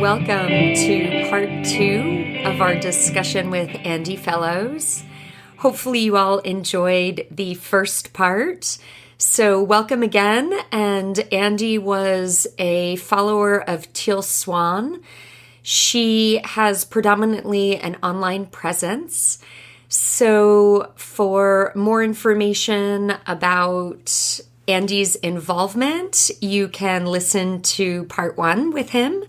welcome to part 2 of our discussion with Andey Fellowes. Hopefully you all enjoyed the first part. So welcome again. And Andey was a follower of Teal Swan. She has predominantly an online presence. So for more information about Andey's involvement, you can listen to part 1 with him.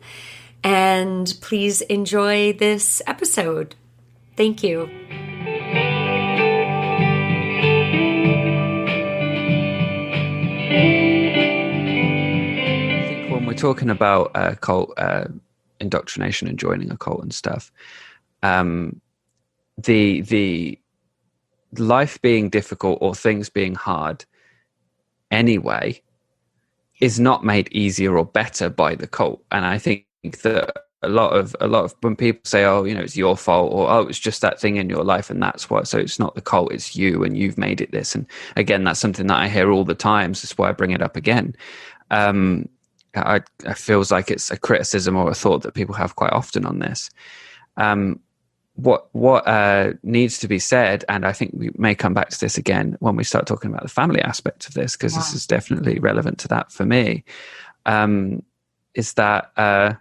And please enjoy this episode. Thank you. I think when we're talking about cult indoctrination and joining a cult and stuff, the life being difficult or things being hard anyway is not made easier or better by the cult. And I think that a lot of when people say, oh, you know, it's your fault, or oh, it's just that thing in your life and that's what, so it's not the cult, it's you and you've made it this. And again, that's something that I hear all the time, so that's why I bring it up again. I feels like it's a criticism or a thought that people have quite often on this. What needs to be said, and I think we may come back to this again when we start talking about the family aspect of this, because this is definitely relevant to that for me, is that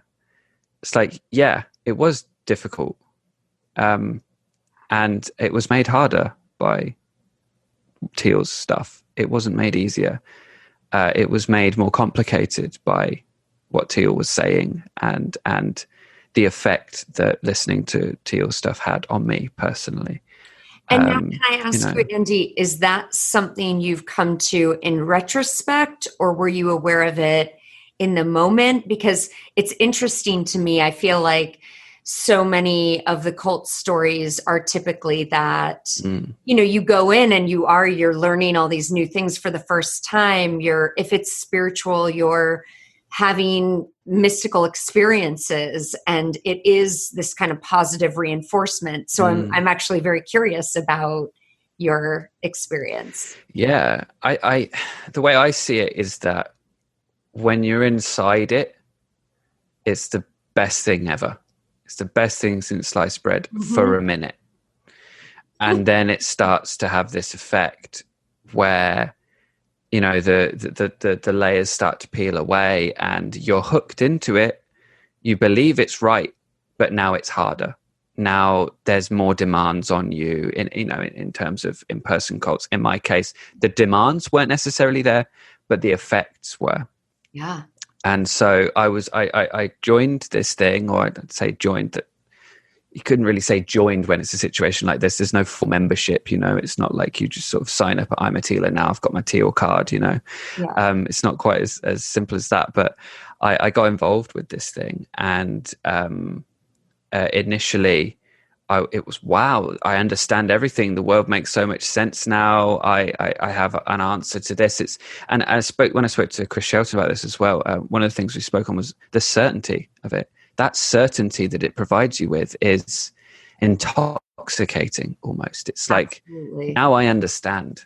it's like, yeah, it was difficult, and it was made harder by Teal's stuff. It wasn't made easier. It was made more complicated by what Teal was saying and the effect that listening to Teal's stuff had on me personally. And now can I ask you, Andey, is that something you've come to in retrospect, or were you aware of it in the moment? Because it's interesting to me. I feel like so many of the cult stories are typically that, you know, you go in and you're learning all these new things for the first time. If it's spiritual, you're having mystical experiences, and it is this kind of positive reinforcement. So I'm actually very curious about your experience. Yeah, I the way I see it is that when you're inside it, it's the best thing ever. It's the best thing since sliced bread for a minute. And then it starts to have this effect where, you know, the layers start to peel away and you're hooked into it. You believe it's right, but now it's harder. Now there's more demands on you in terms of in-person cults. In my case, the demands weren't necessarily there, but the effects were. Yeah. And so I joined this thing, or I'd say joined, that you couldn't really say joined when it's a situation like this. There's no full membership, you know. It's not like you just sort of sign up, I'm a Tealer now, I've got my Teal card, you know. Yeah. It's not quite as simple as that. But I got involved with this thing, and initially it was, wow, I understand everything. The world makes so much sense now. I have an answer to this. When I spoke to Chris Shelton about this as well, one of the things we spoke on was the certainty of it. That certainty that it provides you with is intoxicating almost. It's Absolutely. Like, now I understand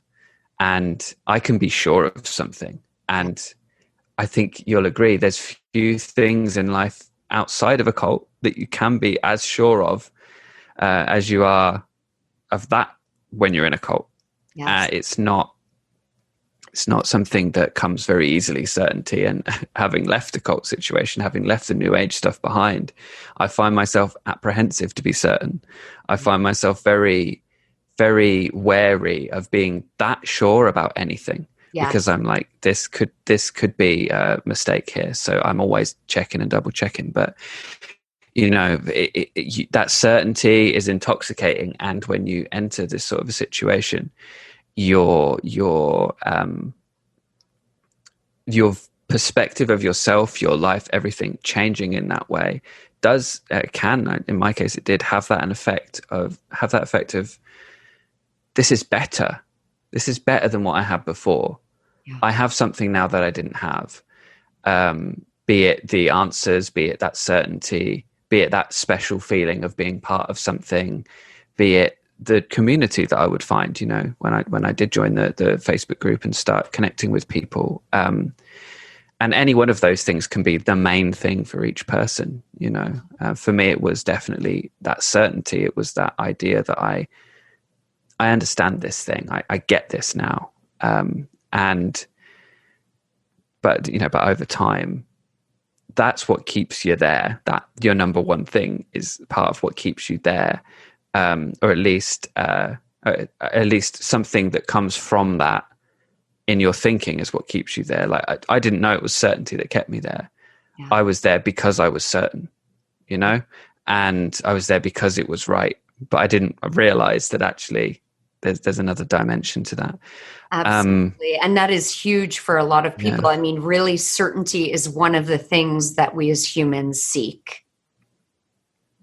and I can be sure of something. And I think you'll agree, there's few things in life outside of a cult that you can be as sure of as you are of that when you're in a cult. Yes. It's not something that comes very easily, certainty. And having left the cult situation, having left the New Age stuff behind, I find myself apprehensive to be certain. I find myself very, very wary of being that sure about anything. Yes. Because I'm like, this could be a mistake here. So I'm always checking and double checking. But you know, that certainty is intoxicating. And when you enter this sort of a situation, your perspective of yourself, your life, everything changing in that way can, in my case, it did have that effect of this is better. This is better than what I had before. Yeah. I have something now that I didn't have. Be it the answers, be it that certainty, be it that special feeling of being part of something, be it the community that I would find, you know, when I did join the Facebook group and start connecting with people. And and any one of those things can be the main thing for each person, you know. For me, it was definitely that certainty. It was that idea that I understand this thing. I get this now. But over time, that's what keeps you there. That your number one thing is part of what keeps you there, or at least something that comes from that in your thinking is what keeps you there. Like I didn't know it was certainty that kept me there. Yeah. I was there because I was certain, you know, and I was there because it was right. But I didn't realize that actually there's another dimension to that. Absolutely. And that is huge for a lot of people. Yeah. I mean, really, certainty is one of the things that we as humans seek.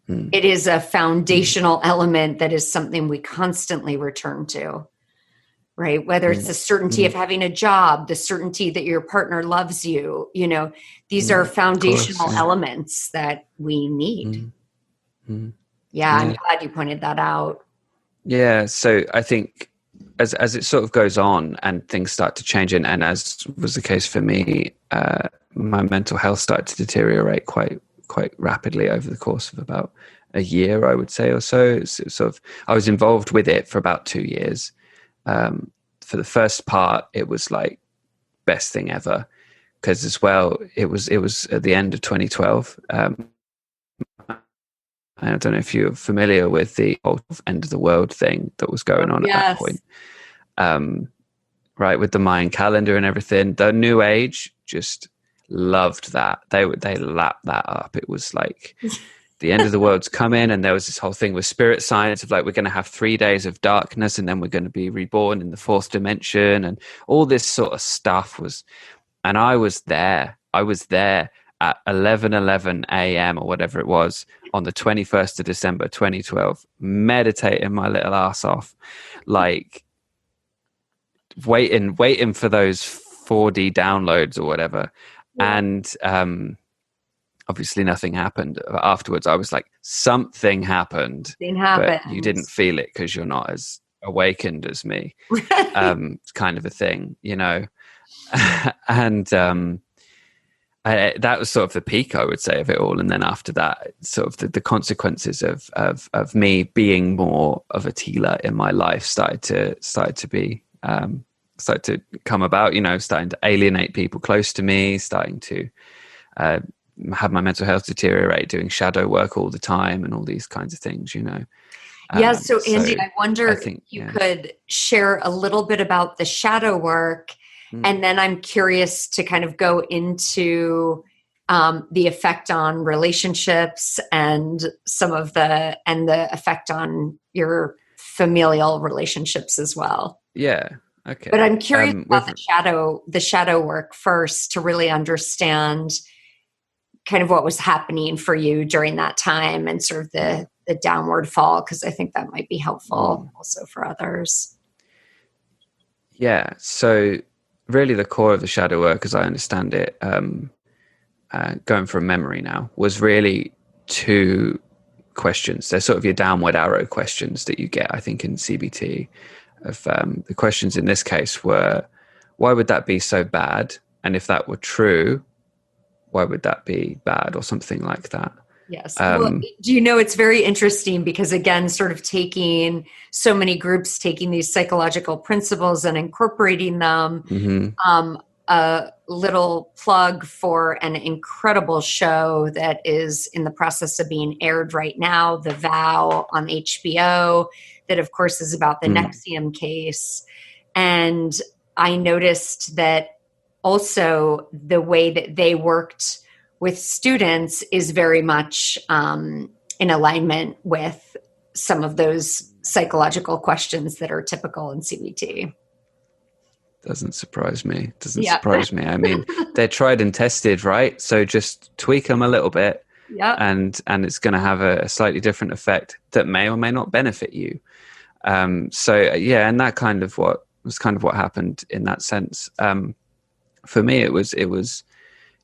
It is a foundational element that is something we constantly return to, right? Whether it's the certainty of having a job, the certainty that your partner loves you, you know, these are foundational elements that we need. Yeah, I'm glad you pointed that out. Yeah, so I think as it sort of goes on and things start to change, and as was the case for me, my mental health started to deteriorate quite rapidly over the course of about a year, I would say, or so. It's sort of, I was involved with it for about 2 years. For the first part, it was like best thing ever, because as well, it was at the end of 2012. I don't know if you're familiar with the whole end of the world thing that was going on at that point. Right, with the Mayan calendar and everything. The New Age just loved that. They lapped that up. It was like the end of the world's coming, and there was this whole thing with spirit science of like, we're going to have 3 days of darkness and then we're going to be reborn in the fourth dimension, and all this sort of stuff was. And I was there at 11:11 a.m. or whatever it was on the 21st of December 2012, meditating my little ass off, like waiting for those 4D downloads or whatever. Yeah. And obviously nothing happened. Afterwards, I was like, something happened. But you didn't feel it because you're not as awakened as me. Kind of a thing, you know. And that was sort of the peak, I would say, of it all. And then after that, sort of the consequences of me being more of a Tealer in my life started to come about, you know, starting to alienate people close to me, starting to have my mental health deteriorate, doing shadow work all the time and all these kinds of things, you know. Yeah. So Andey, I wonder if you could share a little bit about the shadow work. And then I'm curious to kind of go into the effect on relationships and the effect on your familial relationships as well. Yeah. Okay. But I'm curious about the shadow work first, to really understand kind of what was happening for you during that time and sort of the downward fall, because I think that might be helpful also for others. Yeah. So really the core of the shadow work, as I understand it, going from memory now, was really 2 questions. They're sort of your downward arrow questions that you get, I think, in CBT. Of the questions in this case were, why would that be so bad? And if that were true, why would that be bad, or something like that? Yes. Well, do you know, it's very interesting because, again, sort of taking so many groups, taking these psychological principles and incorporating them. A little plug for an incredible show that is in the process of being aired right now, The Vow on HBO, that of course is about the Nexium case. And I noticed that also the way that they worked with students is very much in alignment with some of those psychological questions that are typical in CBT. Doesn't surprise me. Surprise me. I mean, they're tried and tested, right? So just tweak them a little bit, and it's going to have a slightly different effect that may or may not benefit you. And that kind of what happened in that sense. For me, it was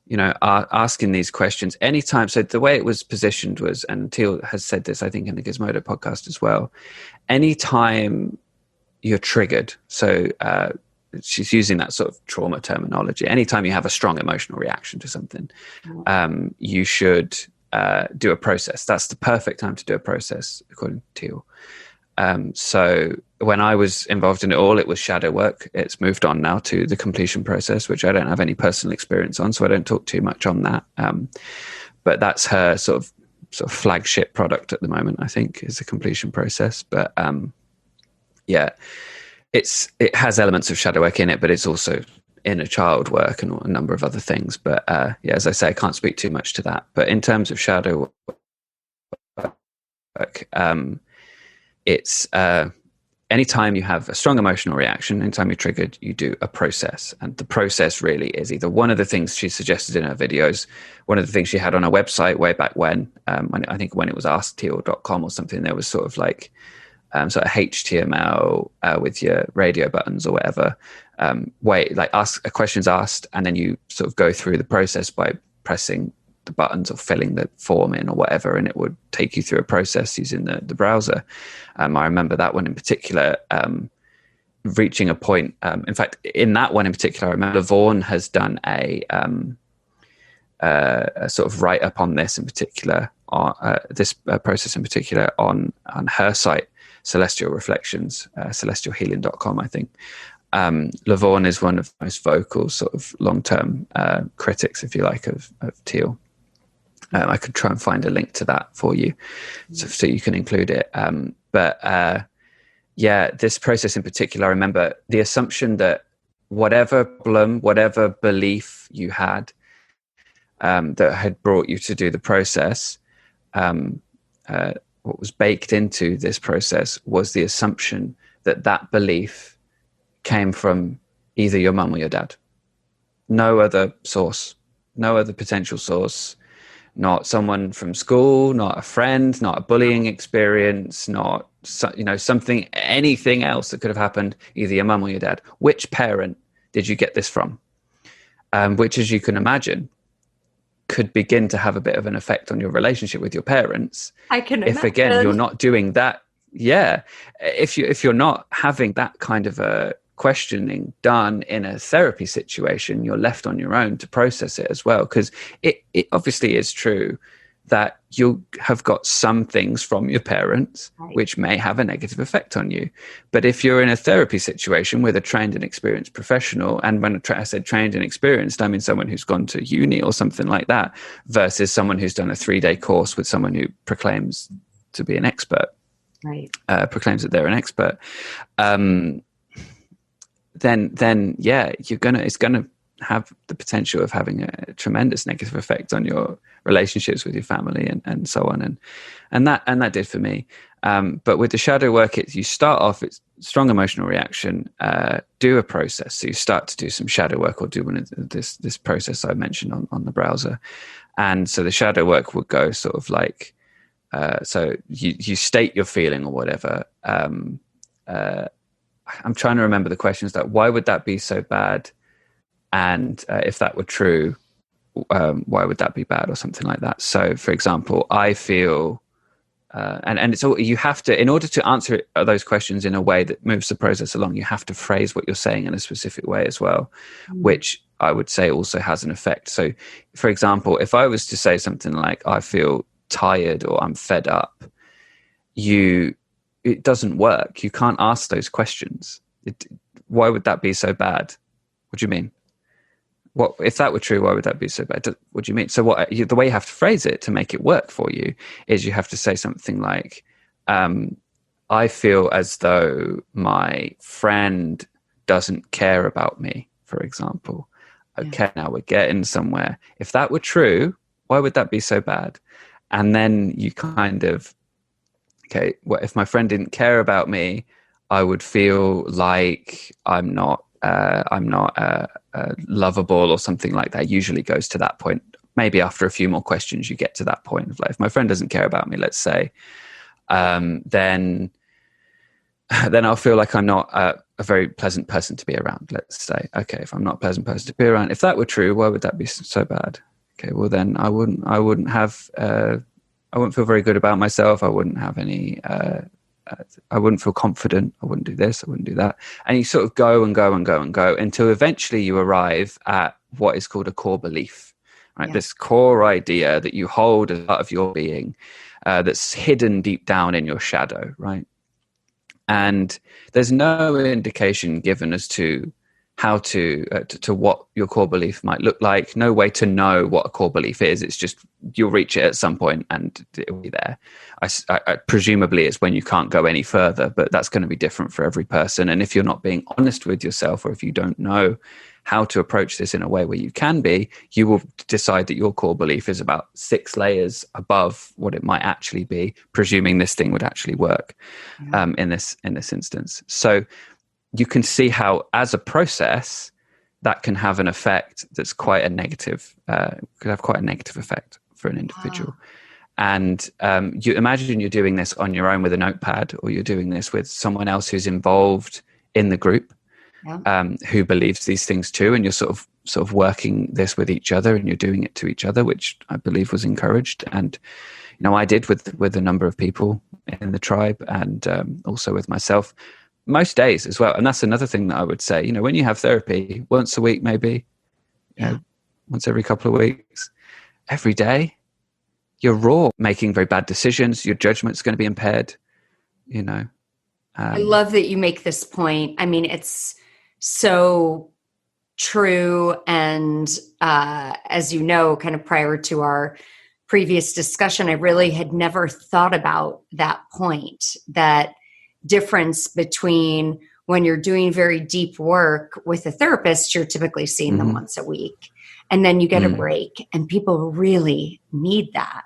you know, asking these questions anytime. So the way it was positioned was, and Teal has said this, I think, in the Gizmodo podcast as well, anytime you're triggered. So she's using that sort of trauma terminology. Anytime you have a strong emotional reaction to something, you should do a process. That's the perfect time to do a process, according to Teal. So when I was involved in it all, it was shadow work. It's moved on now to the completion process, which I don't have any personal experience on, so I don't talk too much on that. But that's her sort of flagship product at the moment, I think, is the completion process. But yeah, it has elements of shadow work in it, but it's also inner child work and a number of other things. But yeah, as I say, I can't speak too much to that. But in terms of shadow work, it's anytime you have a strong emotional reaction, anytime you're triggered, you do a process. And the process really is either one of the things she suggested in her videos, one of the things she had on her website way back when I think when it was askteal.com or something, there was sort of like sort of HTML with your radio buttons or whatever, questions asked, and then you sort of go through the process by pressing the buttons or filling the form in or whatever, and it would take you through a process using the browser. I remember that one in particular reaching a point. In fact, in that one in particular, I remember Vaughan has done a sort of write up on this in particular, this process in particular on her site, Celestial Reflections, celestialhealing.com, I think. Vaughan is one of the most vocal sort of long-term critics, if you like, of Teal. I could try and find a link to that for you so you can include it. Yeah, this process in particular, I remember the assumption that whatever problem, whatever belief you had that had brought you to do the process, what was baked into this process was the assumption that that belief came from either your mum or your dad. No other source, no other potential source. Not someone from school, not a friend, not a bullying experience, not something, anything else that could have happened, either your mum or your dad. Which parent did you get this from? Which, as you can imagine, could begin to have a bit of an effect on your relationship with your parents. I can imagine. If again you're not doing that, yeah. If you're not having that kind of a questioning done in a therapy situation, you're left on your own to process it as well, because it obviously is true that you have got some things from your parents which may have a negative effect on you. But if you're in a therapy situation with a trained and experienced professional, and when I said trained and experienced, I mean someone who's gone to uni or something like that, versus someone who's done a 3-day course with someone who proclaims to be an expert, proclaims that they're an expert, then yeah, it's gonna have the potential of having a tremendous negative effect on your relationships with your family and so on, and that did for me. But with the shadow work, you start off, it's strong emotional reaction, do a process. So you start to do some shadow work, or do one of this process I mentioned on the browser. And so the shadow work would go sort of like, so you state your feeling or whatever. I'm trying to remember the questions, that why would that be so bad? And if that were true, why would that be bad, or something like that. So for example, I feel, and it's all, you have to, in order to answer those questions in a way that moves the process along, you have to phrase what you're saying in a specific way as well, which I would say also has an effect. So for example, if I was to say something like, I feel tired or I'm fed up, it doesn't work. You can't ask those questions. Why would that be so bad? What do you mean? What if that were true? Why would that be so bad? What do you mean? So the way you have to phrase it to make it work for you is you have to say something like, I feel as though my friend doesn't care about me, for example. Okay, now we're getting somewhere. If that were true, why would that be so bad? And then you kind of, okay, well, if my friend didn't care about me, I would feel like I'm not lovable or something like that. Usually goes to that point. Maybe after a few more questions, you get to that point of like, if my friend doesn't care about me, let's say, then I'll feel like I'm not a very pleasant person to be around. Let's say, okay, if I'm not a pleasant person to be around, if that were true, why would that be so bad? Okay, well then I wouldn't feel very good about myself. I wouldn't have any I wouldn't feel confident. I wouldn't do this. I wouldn't do that. And you sort of go and go and go and go until eventually you arrive at what is called a core belief, right? This core idea that you hold as part of your being, that's hidden deep down in your shadow, right? And there's no indication given as to how to what your core belief might look like. No way to know what a core belief is. It's just you'll reach it at some point and it'll be there. I presumably it's when you can't go any further, but that's going to be different for every person. And if you're not being honest with yourself, or if you don't know how to approach this in a way where you can be, you will decide that your core belief is about 6 layers above what it might actually be, presuming this thing would actually work in this instance. So you can see how, as a process, that can have an effect that's quite a negative, could have quite a negative effect for an individual. Wow. And you imagine you're doing this on your own with a notepad, or you're doing this with someone else who's involved in the group, who believes these things too, and you're sort of working this with each other, and you're doing it to each other, which I believe was encouraged. And I did with a number of people in the tribe, and also with myself. Most days as well. And that's another thing that I would say, when you have therapy once a week, maybe, once every couple of weeks, every day, you're raw, making very bad decisions. Your judgment's going to be impaired, I love that you make this point. I mean, it's so true. And as you know, kind of prior to our previous discussion, I really had never thought about that point, that difference between when you're doing very deep work with a therapist, you're typically seeing them once a week, and then you get a break, and people really need that.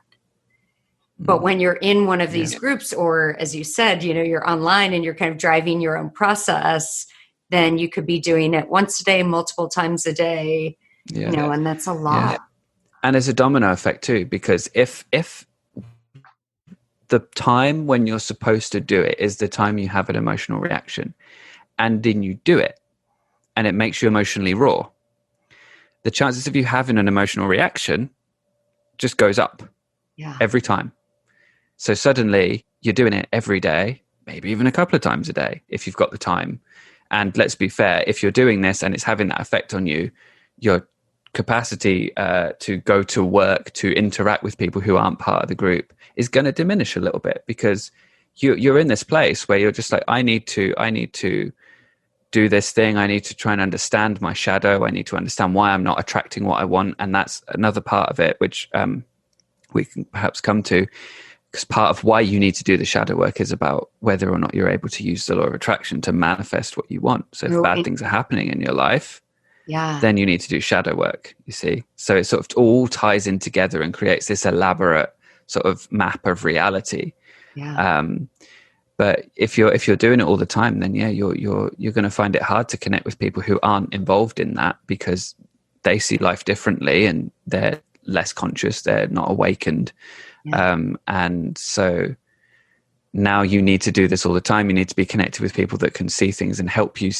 But when you're in one of these groups, or as you said, you're online and you're kind of driving your own process, then you could be doing it once a day, multiple times a day, and that's a lot. And there's a domino effect too, because if the time when you're supposed to do it is the time you have an emotional reaction, and then you do it and it makes you emotionally raw, the chances of you having an emotional reaction just goes up every time. So suddenly you're doing it every day, maybe even a couple of times a day if you've got the time. And let's be fair, if you're doing this and it's having that effect on you, your capacity to go to work, to interact with people who aren't part of the group is going to diminish a little bit, because you're in this place where you're just like, I need to do this thing. I need to try and understand my shadow. I need to understand why I'm not attracting what I want. And that's another part of it, which we can perhaps come to, because part of why you need to do the shadow work is about whether or not you're able to use the law of attraction to manifest what you want. So if bad things are happening in your life, then you need to do shadow work, you see. So it sort of all ties in together and creates this elaborate sort of map of reality. But if you're doing it all the time, then you're going to find it hard to connect with people who aren't involved in that, because they see life differently and they're less conscious, they're not awakened. And so now you need to do this all the time. You need to be connected with people that can see things and help you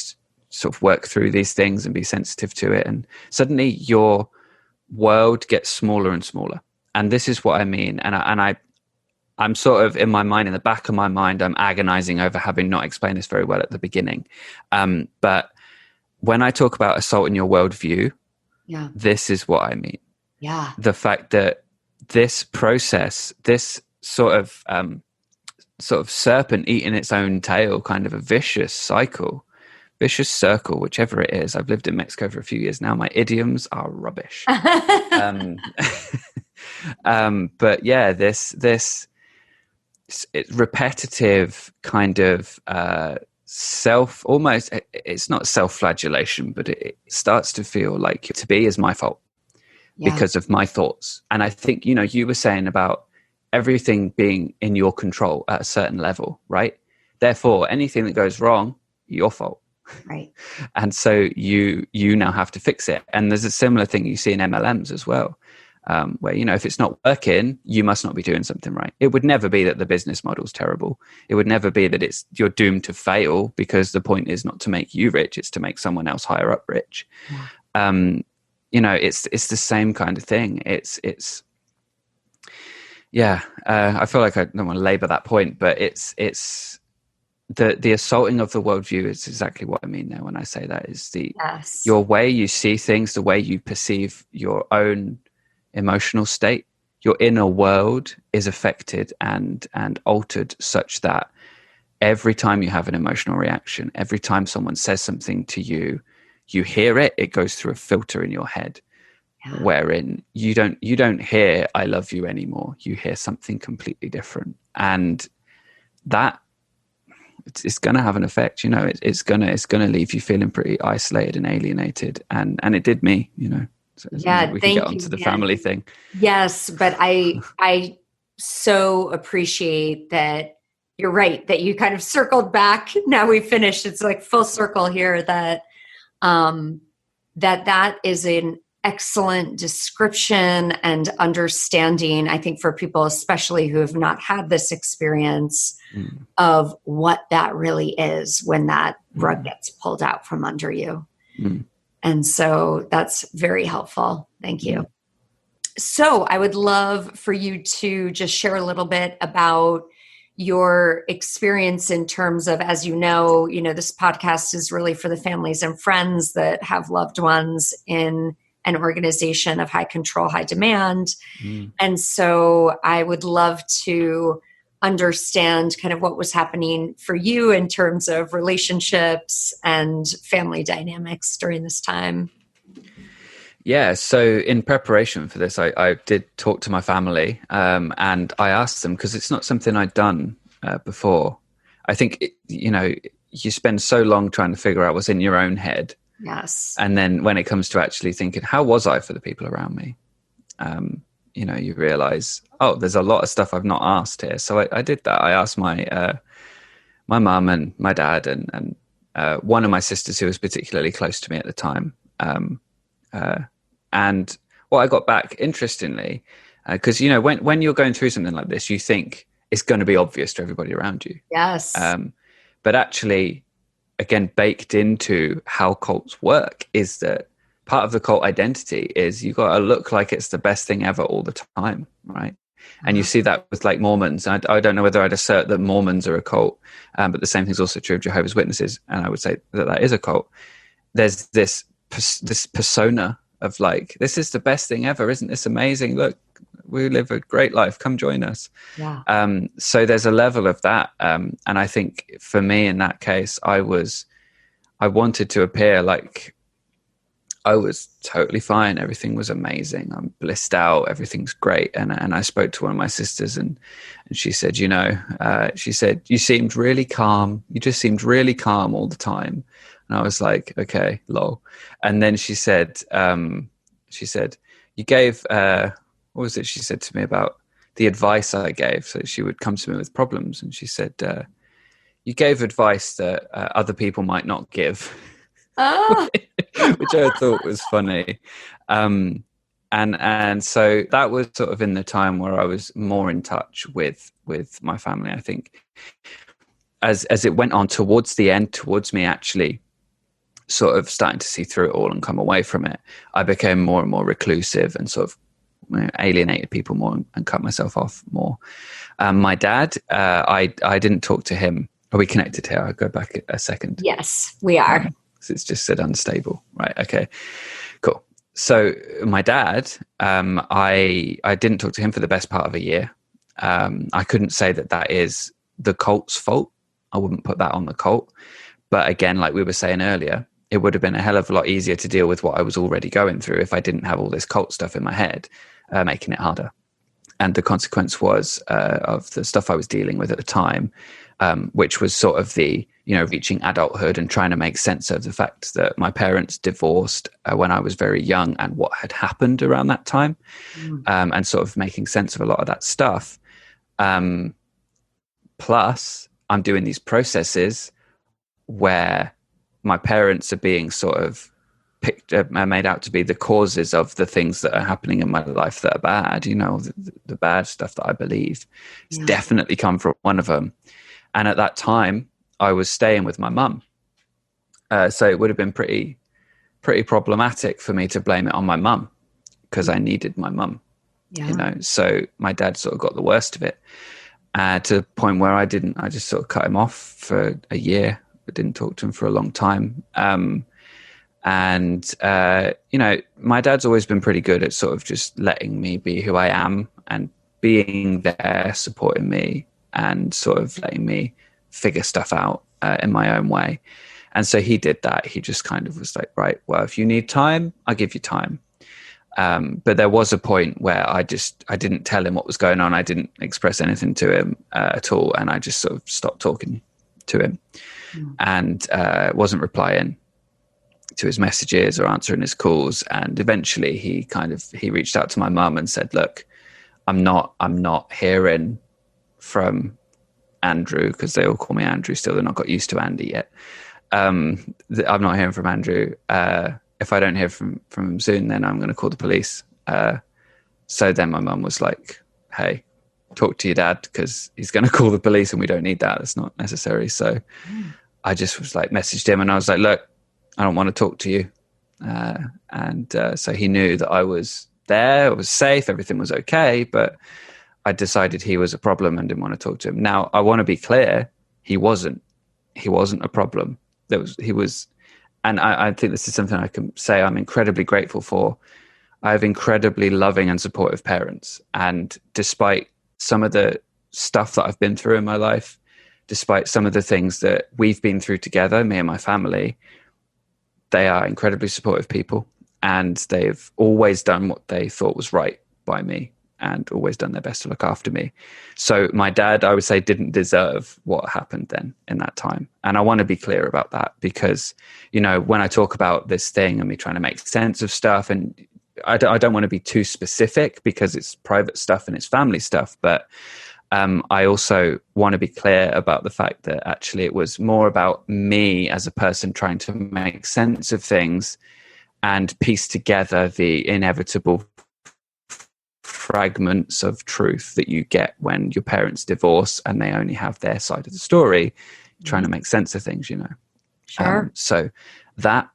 sort of work through these things and be sensitive to it. And suddenly your world gets smaller and smaller. And this is what I mean. And I'm sort of in my mind, in the back of my mind, I'm agonizing over having not explained this very well at the beginning. But when I talk about assault in your worldview, this is what I mean. The fact that this process, this sort of serpent eating its own tail, kind of a vicious circle, whichever it is. I've lived in Mexico for a few years now. My idioms are rubbish. But this repetitive kind of almost, it's not self-flagellation, but it starts to feel like to be is my fault because of my thoughts. And I think, you were saying about everything being in your control at a certain level, right? Therefore, anything that goes wrong, your fault. Right. And so you now have to fix it. And there's a similar thing you see in MLMs as well, where, if it's not working, you must not be doing something right. It would never be that the business model's terrible. It would never be that you're doomed to fail, because the point is not to make you rich, it's to make someone else higher up rich. It's the same kind of thing. I feel like I don't want to labor that point, but it's the assaulting of the worldview is exactly what I mean there when I say that. Is Yes. your way you see things, the way you perceive your own emotional state, your inner world is affected and altered such that every time you have an emotional reaction, every time someone says something to you, you hear it, it goes through a filter in your head, wherein you don't hear "I love you" anymore. You hear something completely different, and that it's going to have an effect. It's going to leave you feeling pretty isolated and alienated, and it did me. So Yeah, we can thank get you, onto the Andy. family thing. Yes, but I so appreciate that you're right, that you kind of circled back. Now we finished. It's like full circle here that that is an excellent description and understanding, I think, for people, especially who have not had this experience of what that really is when that rug gets pulled out from under you. And so that's very helpful. Thank you. So I would love for you to just share a little bit about your experience in terms of, as you know, this podcast is really for the families and friends that have loved ones in an organization of high control, high demand. And so I would love to understand kind of what was happening for you in terms of relationships and family dynamics during this time. Yeah, so in preparation for this, I did talk to my family, and I asked them, because it's not something I'd done before. I think, you spend so long trying to figure out what's in your own head. Yes. And then when it comes to actually thinking, how was I for the people around me? You realize, there's a lot of stuff I've not asked here. So I did that. I asked my mum and my dad and one of my sisters who was particularly close to me at the time. And what I got back, interestingly, because, when you're going through something like this, you think it's going to be obvious to everybody around you. Yes. But actually, again, baked into how cults work is that part of the cult identity is you got to look like it's the best thing ever all the time, right? And you see that with like Mormons. I don't know whether I'd assert that Mormons are a cult, but the same thing's also true of Jehovah's Witnesses. And I would say that is a cult. There's this persona of like, this is the best thing ever. Isn't this amazing? Look, we live a great life. Come join us. Yeah. So there's a level of that. And I think for me in that case, I wanted to appear like I was totally fine. Everything was amazing. I'm blissed out. Everything's great. And I spoke to one of my sisters and she said, you seemed really calm. You just seemed really calm all the time. And I was like, okay, lol. And then she said, you gave, what was it she said to me about the advice I gave? So she would come to me with problems. And she said, you gave advice that other people might not give. Oh. Which I thought was funny. And so that was sort of in the time where I was more in touch with my family. I think as it went on towards the end, towards me actually sort of starting to see through it all and come away from it, I became more and more reclusive and sort of alienated people more and cut myself off more. My dad, I didn't talk to him. Are we connected here? I'll go back a second. Yes, we are. It's just said unstable. Right. Okay, cool. So my dad, I didn't talk to him for the best part of a year. I couldn't say that is the cult's fault. I wouldn't put that on the cult. But again, like we were saying earlier, it would have been a hell of a lot easier to deal with what I was already going through if I didn't have all this cult stuff in my head, making it harder. And the consequence was of the stuff I was dealing with at the time, which was sort of the, reaching adulthood and trying to make sense of the fact that my parents divorced when I was very young and what had happened around that time, and sort of making sense of a lot of that stuff. Plus, I'm doing these processes where my parents are being sort of made out to be the causes of the things that are happening in my life that are bad, the bad stuff that I believe. It's definitely come from one of them. And at that time, I was staying with my mum. So it would have been pretty problematic for me to blame it on my mum because I needed my mum, So my dad sort of got the worst of it. to the point where I just sort of cut him off for a year. I didn't talk to him for a long time. My dad's always been pretty good at sort of just letting me be who I am and being there, supporting me, and sort of letting me figure stuff out in my own way. And so he did that. He just kind of was like, right, well, if you need time, I'll give you time. But there was a point where I didn't tell him what was going on. I didn't express anything to him at all. And I just sort of stopped talking to him and wasn't replying to his messages or answering his calls. And eventually he reached out to my mum and said, look, I'm not hearing from Andrew, because they all call me Andrew still. They're not got used to Andy yet. I'm not hearing from Andrew. If I don't hear from him soon, then I'm going to call the police. So then my mum was like, hey, talk to your dad, because he's going to call the police and we don't need that. It's not necessary. So I just was like, messaged him and I was like, look, I don't want to talk to you. So he knew that I was there, I was safe, everything was okay, but I decided he was a problem and didn't want to talk to him. Now, I want to be clear, he wasn't a problem. And I think this is something I can say I'm incredibly grateful for. I have incredibly loving and supportive parents. And despite some of the stuff that I've been through in my life, despite some of the things that we've been through together, me and my family, they are incredibly supportive people. And they've always done what they thought was right by me and always done their best to look after me. So my dad, I would say, didn't deserve what happened then in that time. And I want to be clear about that because, when I talk about this thing and me trying to make sense of stuff, and I don't want to be too specific because it's private stuff and it's family stuff, but I also want to be clear about the fact that actually it was more about me as a person trying to make sense of things and piece together the inevitable fragments of truth that you get when your parents divorce and they only have their side of the story, trying to make sense of things, Sure. So that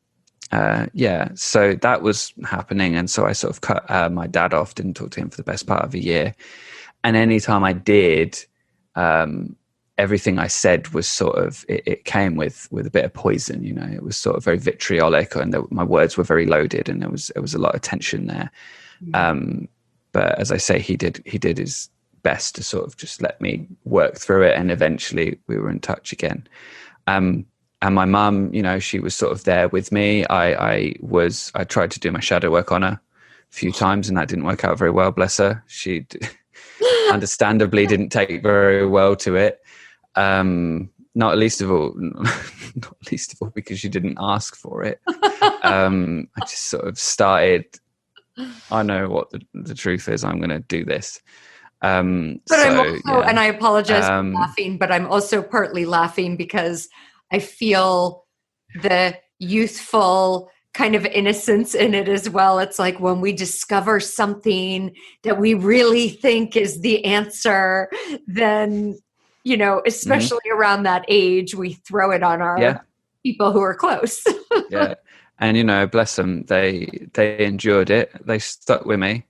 was happening. And so I sort of cut my dad off, didn't talk to him for the best part of a year. And anytime I did, everything I said was sort of, it came with a bit of poison, it was sort of very vitriolic and my words were very loaded and there was a lot of tension there. But as I say, he did his best to sort of just let me work through it. And eventually we were in touch again. And my mum, she was sort of there with me. I tried to do my shadow work on her a few times and that didn't work out very well. Bless her. She understandably didn't take very well to it. Not least of all because she didn't ask for it. I just sort of started, I know what the truth is. I'm going to do this. I'm also, and I apologize for laughing, but I'm also partly laughing because I feel the youthful kind of innocence in it as well. It's like when we discover something that we really think is the answer, then, especially around that age, we throw it on our people who are close. Yeah. And, bless them, they endured it. They stuck with me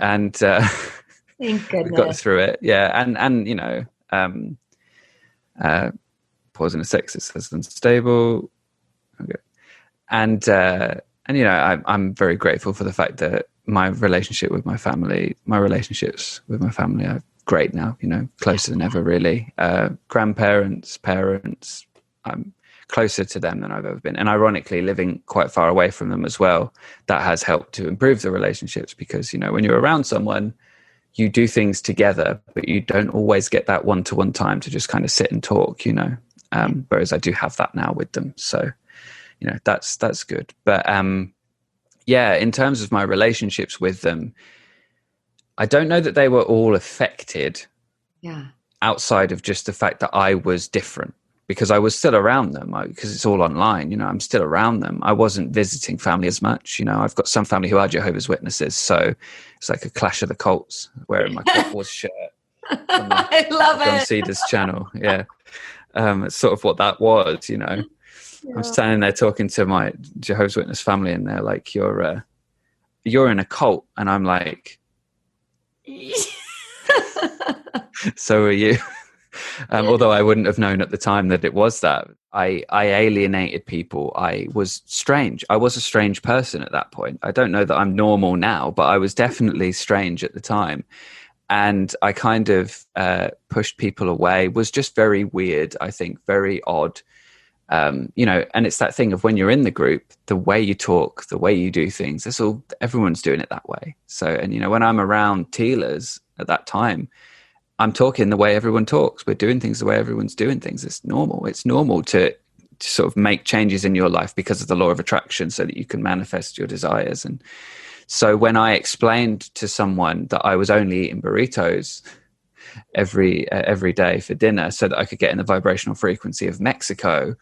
and thank goodness. We got through it. Yeah. And pausing a sex, it says unstable. Okay. And I'm very grateful for the fact that my relationships with my family are great now, closer than ever, really. Grandparents, parents, I'm closer to them than I've ever been. And ironically, living quite far away from them as well, that has helped to improve the relationships because, when you're around someone, you do things together, but you don't always get that one-to-one time to just kind of sit and talk, whereas I do have that now with them. So, that's good. But in terms of my relationships with them, I don't know that they were all affected outside of just the fact that I was different because I was still around them because it's all online, I'm still around them. I wasn't visiting family as much. I've got some family who are Jehovah's Witnesses. So it's like a clash of the cults wearing my Cult Wars shirt. I love John it. Cedars channel. Yeah. It's sort of what that was, Yeah. I'm standing there talking to my Jehovah's Witness family and they're like, you're in a cult. And I'm like, So are you. Although I wouldn't have known at the time that it was that. I alienated people. I was strange. I was a strange person at that point. I don't know that I'm normal now, but I was definitely strange at the time. And I kind of pushed people away, was just very weird, I think, very odd. And it's that thing of when you're in the group, the way you talk, the way you do things, everyone's doing it that way. So, and when I'm around Tealers at that time, I'm talking the way everyone talks. We're doing things the way everyone's doing things. It's normal. It's normal to sort of make changes in your life because of the law of attraction so that you can manifest your desires. And so when I explained to someone that I was only eating burritos every day for dinner so that I could get in the vibrational frequency of Mexico,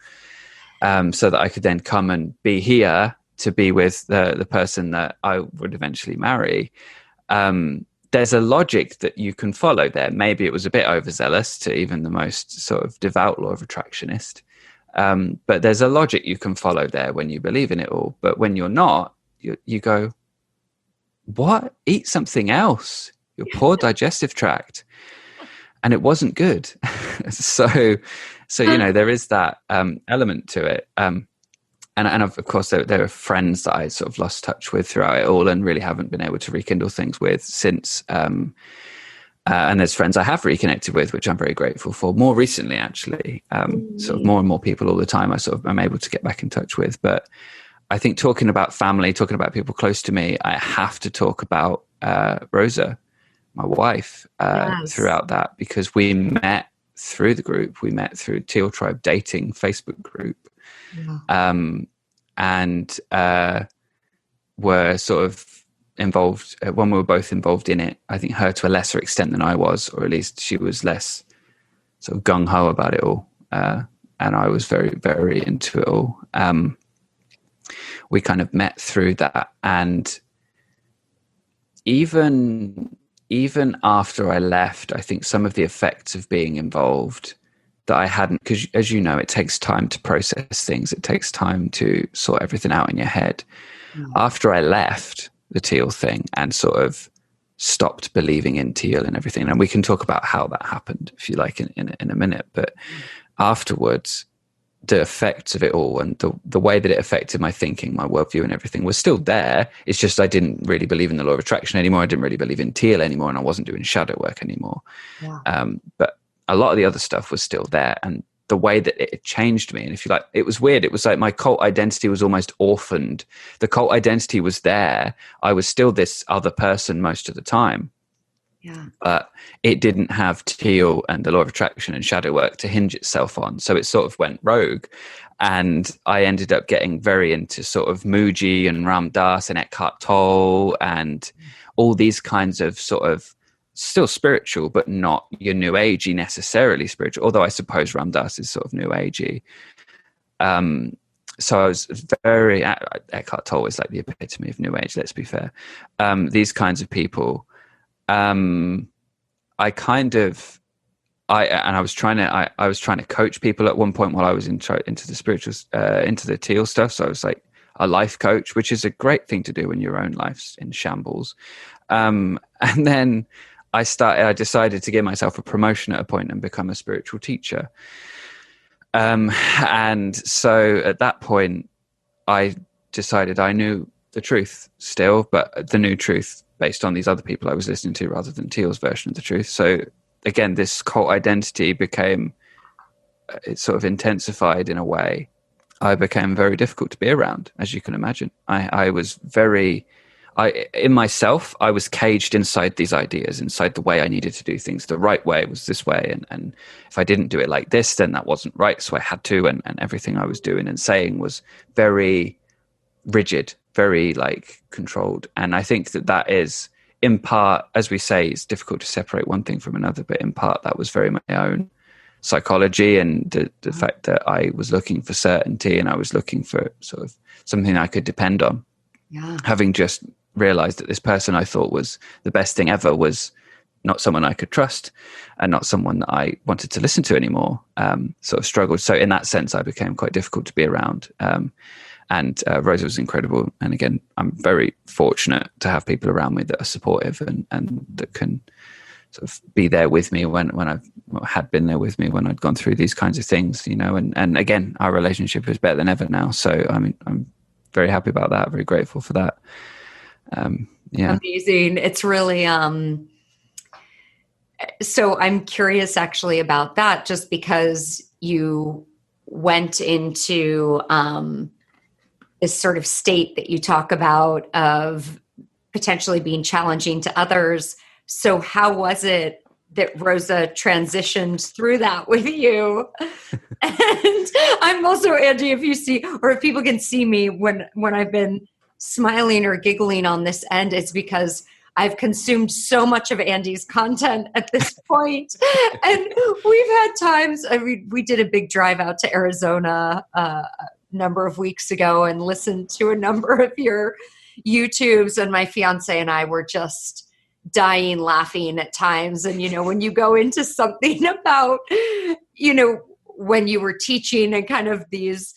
so that I could then come and be here to be with the person that I would eventually marry, there's a logic that you can follow there. Maybe it was a bit overzealous to even the most sort of devout law of attractionist. But there's a logic you can follow there when you believe in it all. But when you're not, you go, what? Eat something else. Your poor digestive tract. And it wasn't good. So there is that element to it. And of course, there are friends that I sort of lost touch with throughout it all and really haven't been able to rekindle things with since. And there's friends I have reconnected with, which I'm very grateful for. More recently, actually, sort of more and more people all the time I'm able to get back in touch with. But I think talking about family, talking about people close to me, I have to talk about Rosa, my wife, throughout that, because we met through the group. We met through Teal Tribe dating Facebook group. Yeah. And were sort of involved when we were both involved in it. I think her to a lesser extent than I was, or at least she was less sort of gung-ho about it all. And I was very, very into it all. We kind of met through that. And even after I left, I think some of the effects of being involved that I hadn't, because as you know, it takes time to process things. It takes time to sort everything out in your head. After I left the Teal thing and sort of stopped believing in Teal and everything, and we can talk about how that happened if you like in a minute, but afterwards, the effects of it all and the way that it affected my thinking, my worldview and everything was still there. It's just I didn't really believe in the law of attraction anymore. I didn't really believe in Teal anymore, and I wasn't doing shadow work anymore. But a lot of the other stuff was still there, and the way that it changed me. And if you like, it was weird. It was like my cult identity was almost orphaned. The cult identity was there. I was still this other person most of the time. But it didn't have Teal and the law of attraction and shadow work to hinge itself on. So it sort of went rogue. And I ended up getting very into sort of Muji and Ram Dass and Eckhart Tolle and all these kinds of sort of still spiritual, but not your new agey necessarily spiritual. Although I suppose Ram Dass is sort of new agey. So I was very, Eckhart Tolle is like the epitome of new age, let's be fair. These kinds of people, I was trying to coach people at one point while I was into the spiritual, into the Teal stuff. So I was like a life coach, which is a great thing to do when your own life's in shambles. And then I decided to give myself a promotion at a point and become a spiritual teacher. And so at that point, I decided I knew the truth still, but the new truth based on these other people I was listening to rather than Teal's version of the truth. So again, this cult identity it sort of intensified in a way. I became very difficult to be around, as you can imagine. I was in myself, I was caged inside these ideas, inside the way I needed to do things. The right way was this way. And if I didn't do it like this, then that wasn't right. So I had to, and everything I was doing and saying was very rigid, very like controlled. And I think that is in part, as we say, it's difficult to separate one thing from another, but in part that was very my own psychology and the fact that I was looking for certainty and I was looking for sort of something I could depend on. Having just realized that this person I thought was the best thing ever was not someone I could trust and not someone that I wanted to listen to anymore, sort of struggled. So in that sense, I became quite difficult to be around. And Rosa was incredible. And again, I'm very fortunate to have people around me that are supportive and that can sort of be there with me when had been there with me when I'd gone through these kinds of things, and again, our relationship is better than ever now. So I'm very happy about that. Very grateful for that. Amazing. It's really, so I'm curious actually about that, just because you went into, this sort of state that you talk about of potentially being challenging to others. So how was it that Rosa transitioned through that with you? And I'm also, Andy, if you see, or if people can see me when I've been smiling or giggling on this end, it's because I've consumed so much of Andy's content at this point. And we've had times, we did a big drive out to Arizona a number of weeks ago and listened to a number of your YouTubes, and my fiance and I were just dying laughing at times. And, when you go into something about, when you were teaching and kind of these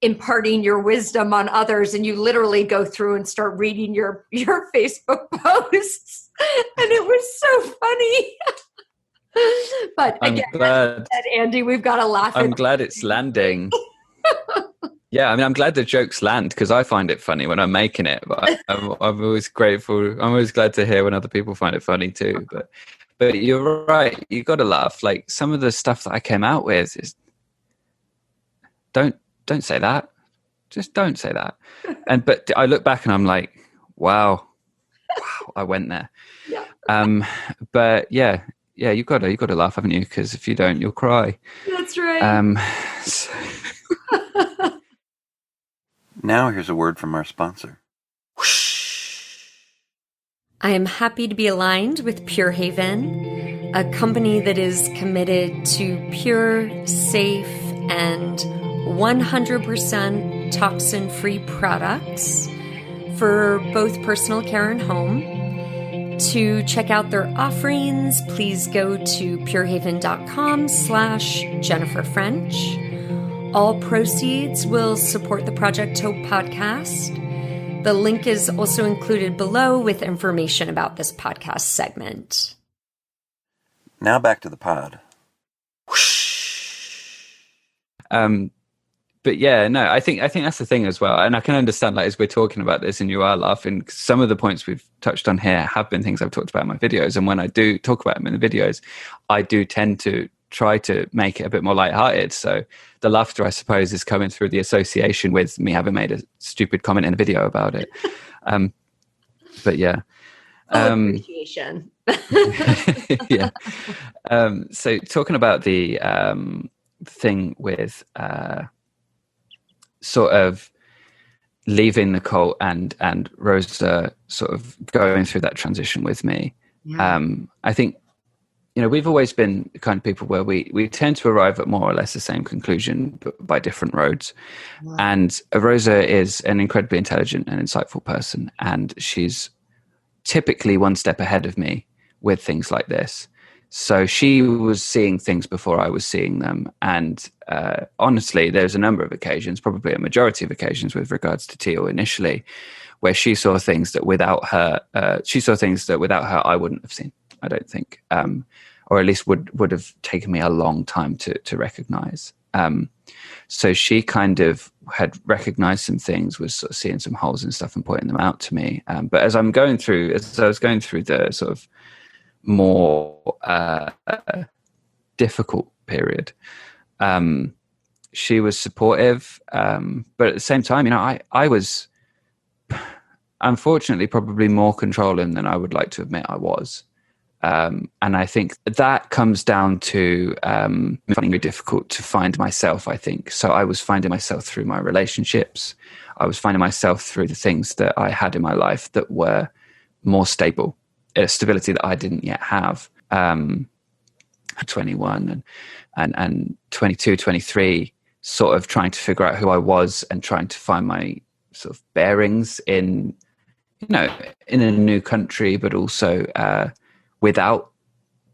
imparting your wisdom on others, and you literally go through and start reading your Facebook posts, and it was so funny. But I'm again, glad, Andy, we've got to laugh. I'm glad it's landing. Yeah, I'm glad the jokes land, because I find it funny when I'm making it. But I'm always grateful. I'm always glad to hear when other people find it funny too. But you're right. You got to laugh. Like, some of the stuff that I came out with is don't say that. Just don't say that. But I look back and I'm like, wow, I went there. Yeah. But yeah, you got to laugh, haven't you? Because if you don't, you'll cry. That's right. Now here's a word from our sponsor. I am happy to be aligned with Pure Haven, a company that is committed to pure, safe, and 100% toxin-free products for both personal care and home. To check out their offerings, please go to purehaven.com/Jennifer French. All proceeds will support the Project Hope podcast. The link is also included below with information about this podcast segment. Now back to the pod. But yeah, no, I think that's the thing as well. And I can understand, like, as we're talking about this and you are laughing, some of the points we've touched on here have been things I've talked about in my videos. And when I do talk about them in the videos, I do tend to try to make it a bit more lighthearted. So the laughter, I suppose, is coming through the association with me having made a stupid comment in a video about it. But yeah. Appreciation. Yeah. So talking about the thing with sort of leaving the cult and Rosa sort of going through that transition with me. Yeah. I think, we've always been the kind of people where we tend to arrive at more or less the same conclusion, but by different roads. Wow. And Rosa is an incredibly intelligent and insightful person, and she's typically one step ahead of me with things like this. So she was seeing things before I was seeing them. And honestly, there's a number of occasions, probably a majority of occasions with regards to Teal initially, where she saw things that without her, I wouldn't have seen, I don't think, or at least would have taken me a long time to recognize. So she kind of had recognized some things, was sort of seeing some holes and stuff and pointing them out to me. But as I was going through the sort of more difficult period, she was supportive, but at the same time, I was unfortunately probably more controlling than I would like to admit I was. And I think that comes down to finding it difficult to find myself, I think. So I was finding myself through my relationships. I was finding myself through the things that I had in my life that were more stable, a stability that I didn't yet have. 21 and 22, 23, sort of trying to figure out who I was and trying to find my sort of bearings in a new country, but also without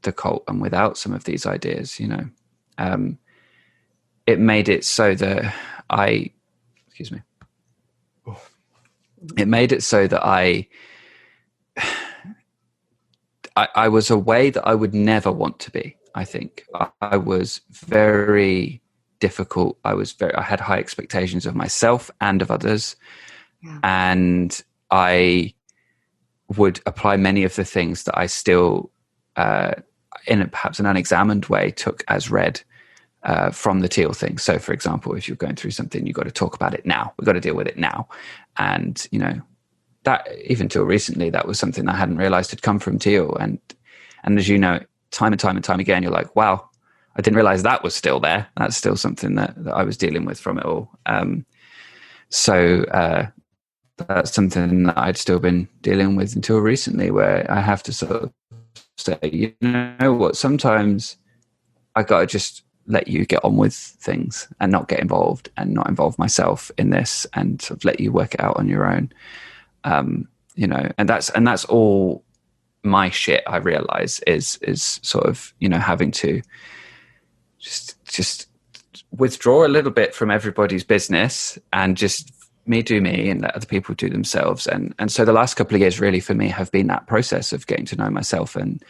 the cult and without some of these ideas, it made it so that I I was a way that I would never want to be. I think I was very difficult. I had high expectations of myself and of others. Yeah. And I would apply many of the things that I still, in perhaps an unexamined way, took as read from the Teal thing. So, for example, if you're going through something, you've got to talk about it now. We've got to deal with it now. And, that even till recently, that was something I hadn't realized had come from Teal. And as you know, time and time and time again, you're like, wow, I didn't realize that was still there. That's still something that I was dealing with from it all. So that's something that I'd still been dealing with until recently, where I have to sort of say, you know what, sometimes I got to just let you get on with things and not get involved and not involve myself in this and sort of let you work it out on your own. And that's all my shit. I realize is sort of, having to just withdraw a little bit from everybody's business and just me do me and let other people do themselves. And so the last couple of years really for me have been that process of getting to know myself and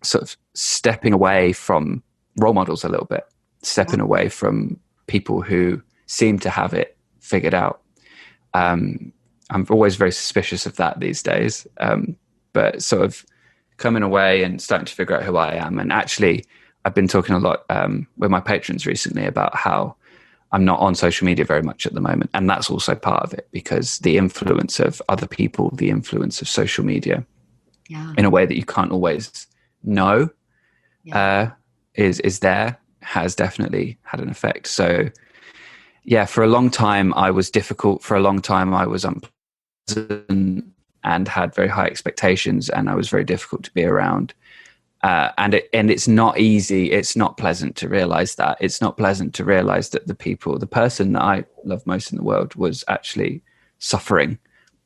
sort of stepping away from role models a little bit, stepping away from people who seem to have it figured out. I'm always very suspicious of that these days, but sort of coming away and starting to figure out who I am. And actually, I've been talking a lot with my patrons recently about how I'm not on social media very much at the moment. And that's also part of it, because the influence of other people, the influence of social media in a way that you can't always know is there, has definitely had an effect. So yeah, for a long time I was difficult. For a long time I was unpleasant and had very high expectations, and I was very difficult to be around. And it's not easy. It's not pleasant to realize that. It's not pleasant to realize that the person that I love most in the world was actually suffering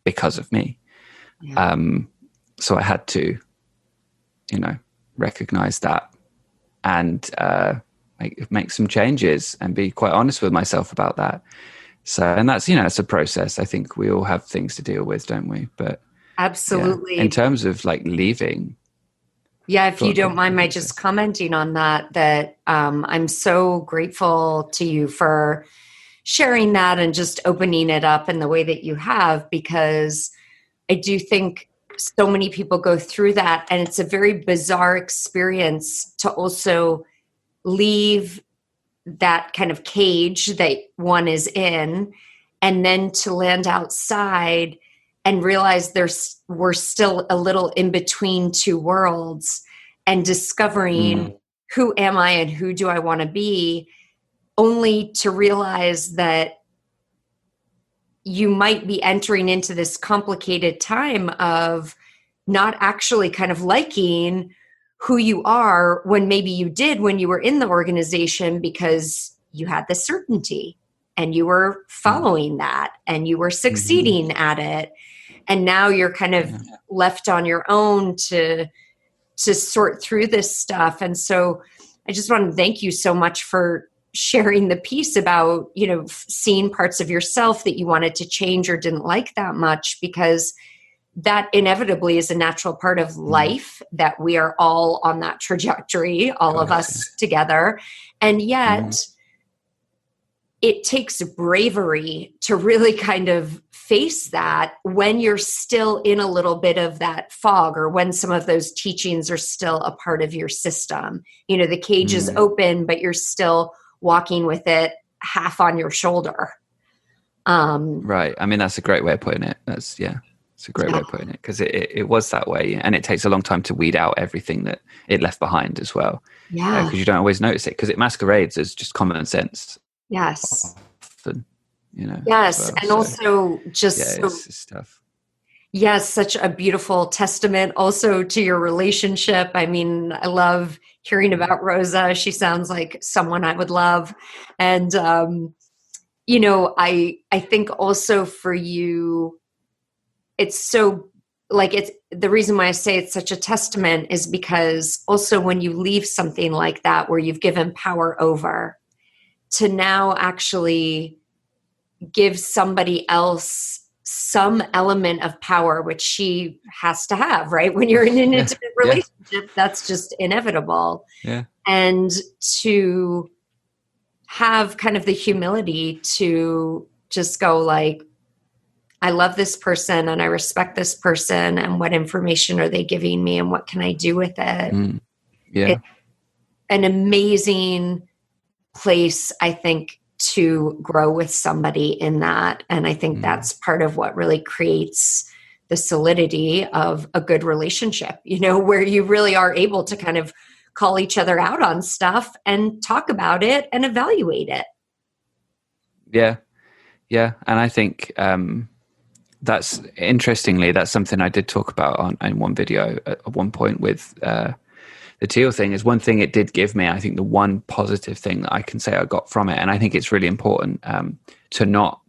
because of me. Yeah. So I had to, recognize that and make some changes and be quite honest with myself about that. So, and that's, it's a process. I think we all have things to deal with, don't we? But absolutely. Yeah, in terms of leaving. Yeah, if you don't mind my just commenting on that I'm so grateful to you for sharing that and just opening it up in the way that you have, because I do think so many people go through that, and it's a very bizarre experience to also leave that kind of cage that one is in, and then to land outside and realize we're still a little in between two worlds, and discovering who am I and who do I want to be, only to realize that you might be entering into this complicated time of not actually kind of liking who you are when maybe you did when you were in the organization, because you had the certainty and you were following that and you were succeeding at it. And now you're kind of left on your own to sort through this stuff. And so I just want to thank you so much for sharing the piece about, seeing parts of yourself that you wanted to change or didn't like that much, because that inevitably is a natural part of life, that we are all on that trajectory, all of us together. And yet it takes bravery to really kind of face that when you're still in a little bit of that fog, or when some of those teachings are still a part of your system. The cage is open, but you're still walking with it half on your shoulder. Right. I mean, that's a great way of putting it. It's a great way of putting it, because it was that way, and it takes a long time to weed out everything that it left behind as well. Yeah. Because you don't always notice it, because it masquerades as just common sense. Yes. Often, Yes. well, and also just it's tough. Yes, such a beautiful testament also to your relationship. I mean, I love hearing about Rosa. She sounds like someone I would love. And, I think also for you, it's so it's the reason why I say it's such a testament is because also when you leave something like that, where you've given power over, to now actually give somebody else some element of power, which she has to have, right? When you're in an intimate relationship, that's just inevitable. Yeah. And to have kind of the humility to just go like, I love this person and I respect this person, and what information are they giving me and what can I do with it? It's an amazing place, I think, to grow with somebody in that. And I think that's part of what really creates the solidity of a good relationship, where you really are able to kind of call each other out on stuff and talk about it and evaluate it. Yeah. Yeah. And I think that's something I did talk about in one video at one point with the Teal thing. Is one thing it did give me. I think the one positive thing that I can say I got from it, and I think it's really important to not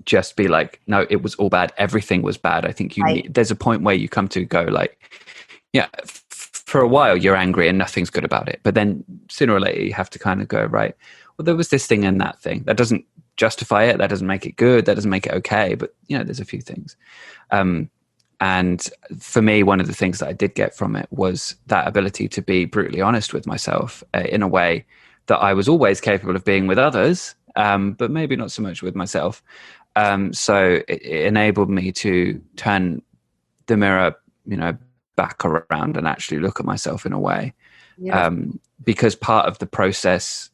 just be like, no, it was all bad, everything was bad. I think there's a point where you come to go like, yeah, for a while you're angry and nothing's good about it, but then sooner or later you have to kind of go, right, well, there was this thing and that thing. That doesn't justify it, that doesn't make it good, that doesn't make it okay, but there's a few things. And for me, one of the things that I did get from it was that ability to be brutally honest with myself in a way that I was always capable of being with others, but maybe not so much with myself. So it enabled me to turn the mirror, back around and actually look at myself in a way. Because part of the process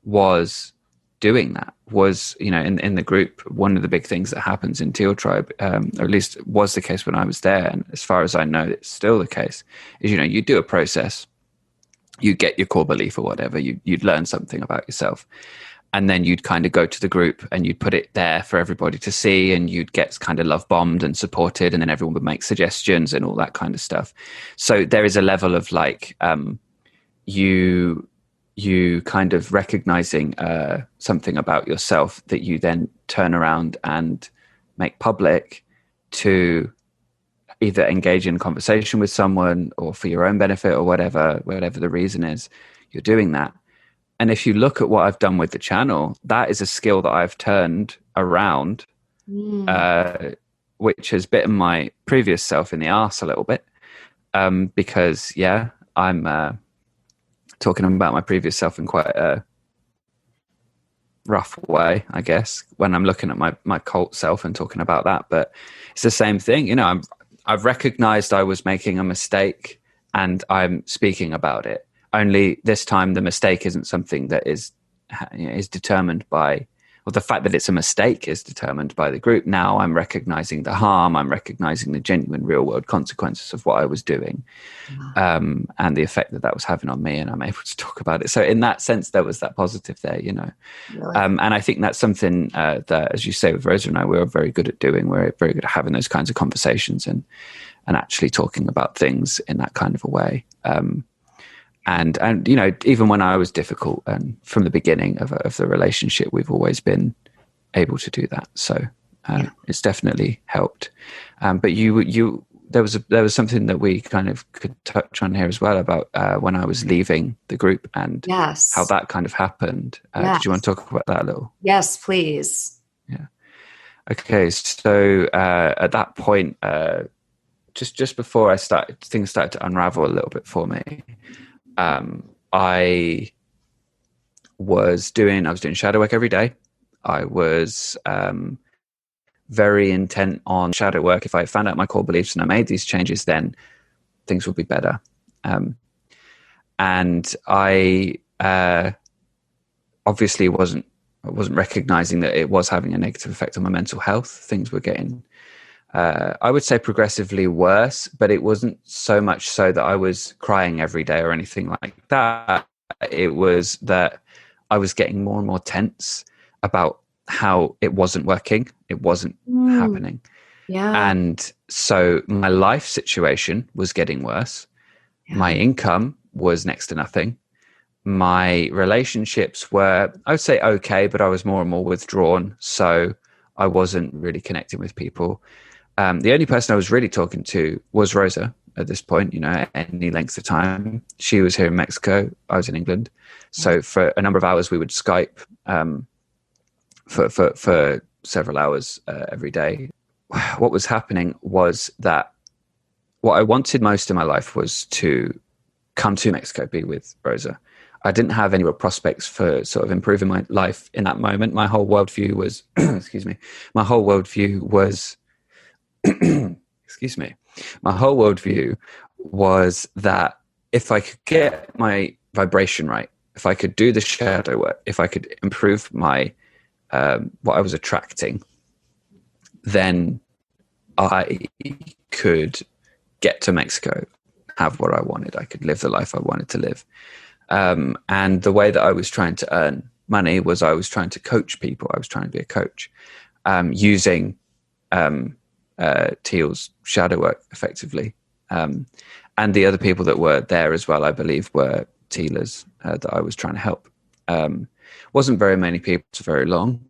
was doing that, was in the group. One of the big things that happens in Teal Tribe, or at least was the case when I was there, and as far as I know it's still the case, is you do a process, you get your core belief or whatever, you'd learn something about yourself, and then you'd kind of go to the group and you'd put it there for everybody to see, and you'd get kind of love bombed and supported, and then everyone would make suggestions and all that kind of stuff. So there is a level of like you kind of recognizing something about yourself that you then turn around and make public to either engage in conversation with someone or for your own benefit or whatever the reason is, you're doing that. And if you look at what I've done with the channel, that is a skill that I've turned around, which has bitten my previous self in the arse a little bit, because I'm talking about my previous self in quite a rough way, I guess, when I'm looking at my cult self and talking about that. But it's the same thing, I've recognized I was making a mistake and I'm speaking about it. Only this time the mistake isn't something that is determined by, or the fact that it's a mistake is determined by the group. Now I'm recognizing the harm, I'm recognizing the genuine real world consequences of what I was doing, and the effect that was having on me, and I'm able to talk about it. So in that sense, there was that positive there, Really? And I think that's something that, as you say, with Rosa and I, we're very good at doing. We're very good at having those kinds of conversations and actually talking about things in that kind of a way. And even when I was difficult, and from the beginning of the relationship, we've always been able to do that. So it's definitely helped. But there was something that we kind of could touch on here as well about when I was leaving the group and how that kind of happened. Did you want to talk about that a little? Yes, please. Yeah. Okay. So at that point, just before things started to unravel a little bit for me. I was doing shadow work every day. I was very intent on shadow work. If I found out my core beliefs and I made these changes, then things would be better. And I obviously wasn't recognizing that it was having a negative effect on my mental health. Things were getting I would say progressively worse, but it wasn't so much so that I was crying every day or anything like that. It was that I was getting more and more tense about how it wasn't working. It wasn't happening. Yeah. And so my life situation was getting worse. Yeah. My income was next to nothing. My relationships were, I would say, okay, but I was more and more withdrawn. So I wasn't really connecting with people. The only person I was really talking to was Rosa at this point, at any length of time. She was here in Mexico. I was in England. So for a number of hours, we would Skype for several hours every day. what was happening was that what I wanted most in my life was to come to Mexico, be with Rosa. I didn't have any real prospects for sort of improving my life in that moment. My whole worldview was, excuse me, my whole worldview was, excuse me, my whole worldview was that if I could get my vibration right, if I could do the shadow work, if I could improve my, what I was attracting, then I could get to Mexico, have what I wanted. I could live the life I wanted to live. And the way that I was trying to earn money was I was trying to coach people. I was trying to be a coach, using Teal's shadow work effectively. And the other people that were there as well, I believe, were Tealers that I was trying to help. Wasn't very many people for very long.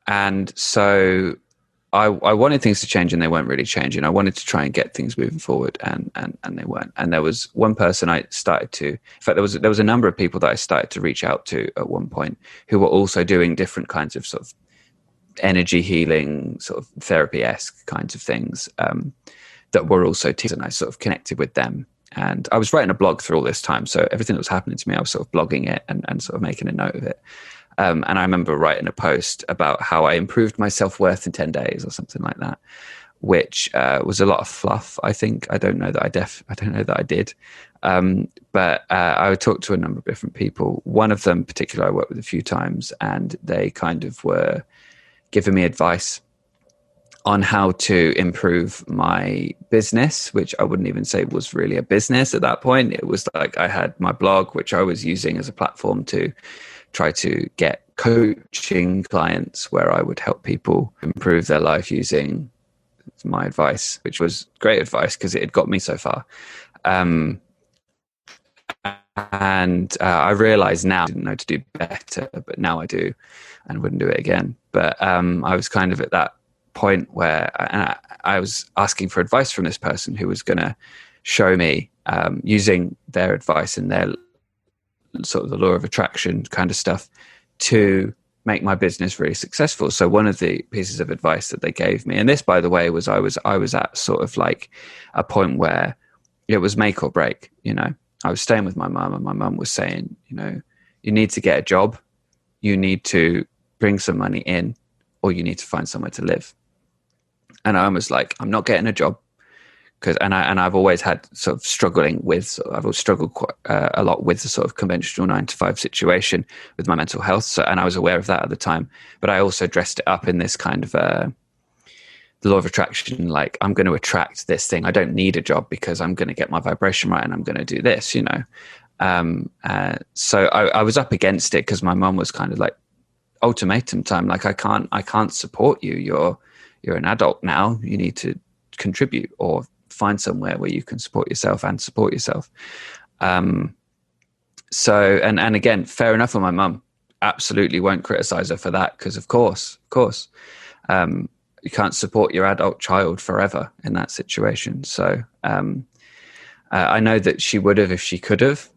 And so I wanted things to change, and they weren't really changing. I wanted to try and get things moving forward, and they weren't. And there was one person I started to, in fact, there was a number of people that I started to reach out to at one point who were also doing different kinds of sort of energy healing, sort of therapy-esque kinds of things, that were also teachers, and I sort of connected with them. And I was writing a blog through all this time, so everything that was happening to me, I was sort of blogging it and sort of making a note of it. And I remember writing a post about how I improved my self-worth in 10 days or something like that, which was a lot of fluff, I think. I don't know that I did. But I would talk to a number of different people. One of them in particular I worked with a few times, and they kind of were giving me advice on how to improve my business, which I wouldn't even say was really a business at that point. It was like I had my blog, which I was using as a platform to try to get coaching clients where I would help people improve their life using my advice, which was great advice because it had got me so far. And I realize now I didn't know to do better, but now I do and wouldn't do it again. But I was kind of at that point where I was asking for advice from this person who was going to show me, using their advice and their sort of the law of attraction kind of stuff, to make my business really successful. So one of the pieces of advice that they gave me, and this, by the way, was I was at sort of like a point where it was make or break. You know, I was staying with my mum, and my mum was saying, you know, you need to get a job, you need to bring some money in, or you need to find somewhere to live. And I was like, I'm not getting a job, because I've always had sort of I've always struggled quite a lot with the sort of conventional 9-to-5 situation with my mental health. So, and I was aware of that at the time, but I also dressed it up in this kind of the law of attraction, like I'm going to attract this thing. I don't need a job because I'm going to get my vibration right, and I'm going to do this, you know. So I was up against it because my mum was kind of like, ultimatum time, like I can't support you. You're an adult now. You need to contribute or find somewhere where you can support yourself and support yourself. So, and again, fair enough on my mum. Absolutely won't criticize her for that, because of course, you can't support your adult child forever in that situation. So I know that she would have if she could have.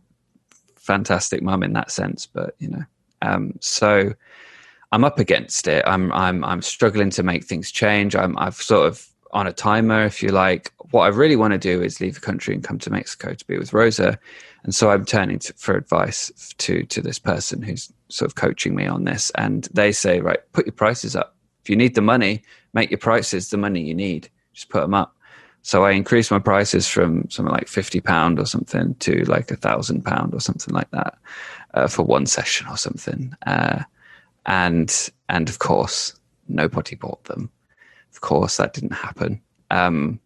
Fantastic mum in that sense, but you know, so I'm up against it. I'm struggling to make things change. I've sort of on a timer, if you like. What I really want to do is leave the country and come to Mexico to be with Rosa. And so I'm turning for advice to this person who's sort of coaching me on this. And they say, right, put your prices up. If you need the money, make your prices the money you need. Just put them up. So I increased my prices from something like £50 or something to like £1,000 or something like that for one session or something. And of course, nobody bought them. Of course, that didn't happen. And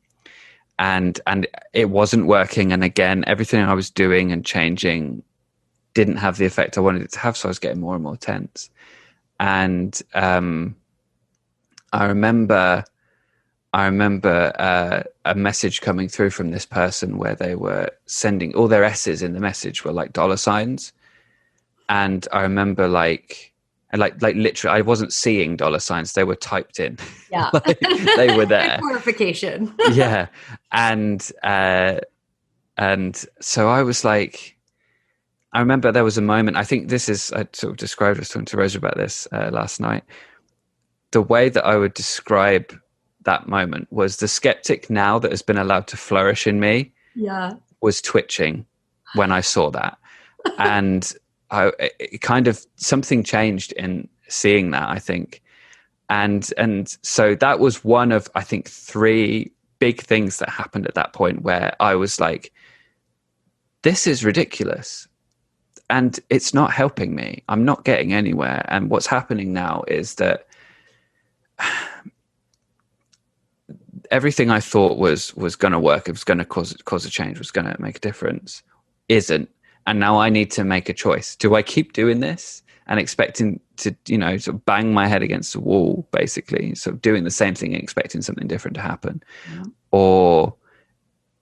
it wasn't working. And again, everything I was doing and changing didn't have the effect I wanted it to have. So I was getting more and more tense. And I remember a message coming through from this person where they were sending all their S's in the message were like $signs. And I remember like literally, I wasn't seeing $signs; they were typed in. Yeah, like, they were there. Glorification. Yeah, and so I was like, I remember there was a moment. I think this is I sort of described. I was talking to Rosa about this last night. the way that I would describe that moment was the skeptic now that has been allowed to flourish in me was twitching when I saw that. And it kind of, something changed in seeing that, I think. And so that was one of, I think, 3 big things that happened at that point where I was like, this is ridiculous. And it's not helping me. I'm not getting anywhere. And what's happening now is that everything I thought was going to work, it was going to cause a change, was going to make a difference, isn't. And now I need to make a choice. Do I keep doing this and expecting to, sort of bang my head against the wall, basically, sort of doing the same thing and expecting something different to happen? Yeah. Or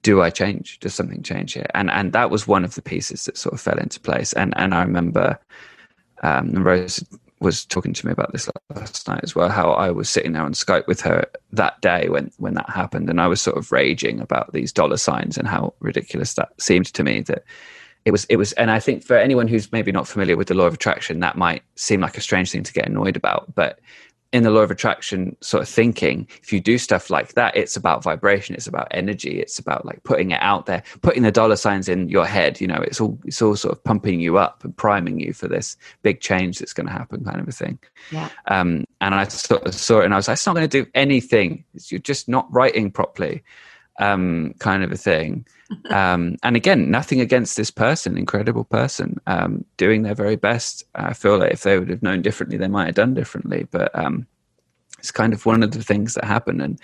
do I change? Does something change here? And that was one of the pieces that sort of fell into place. And I remember Rose was talking to me about this last night as well, how I was sitting there on Skype with her that day when that happened. And I was sort of raging about these dollar signs and how ridiculous that seemed to me. That it was, and I think for anyone who's maybe not familiar with the law of attraction, that might seem like a strange thing to get annoyed about. But in the law of attraction sort of thinking, if you do stuff like that, it's about vibration, it's about energy, it's about like putting it out there, putting the dollar signs in your head. It's all sort of pumping you up and priming you for this big change that's going to happen, kind of a thing. Yeah. And I sort of saw it and I was like, it's not going to do anything. You're just not writing properly, kind of a thing. And again, nothing against this person, incredible person, doing their very best. I feel like if they would have known differently, they might have done differently. But it's kind of one of the things that happen. And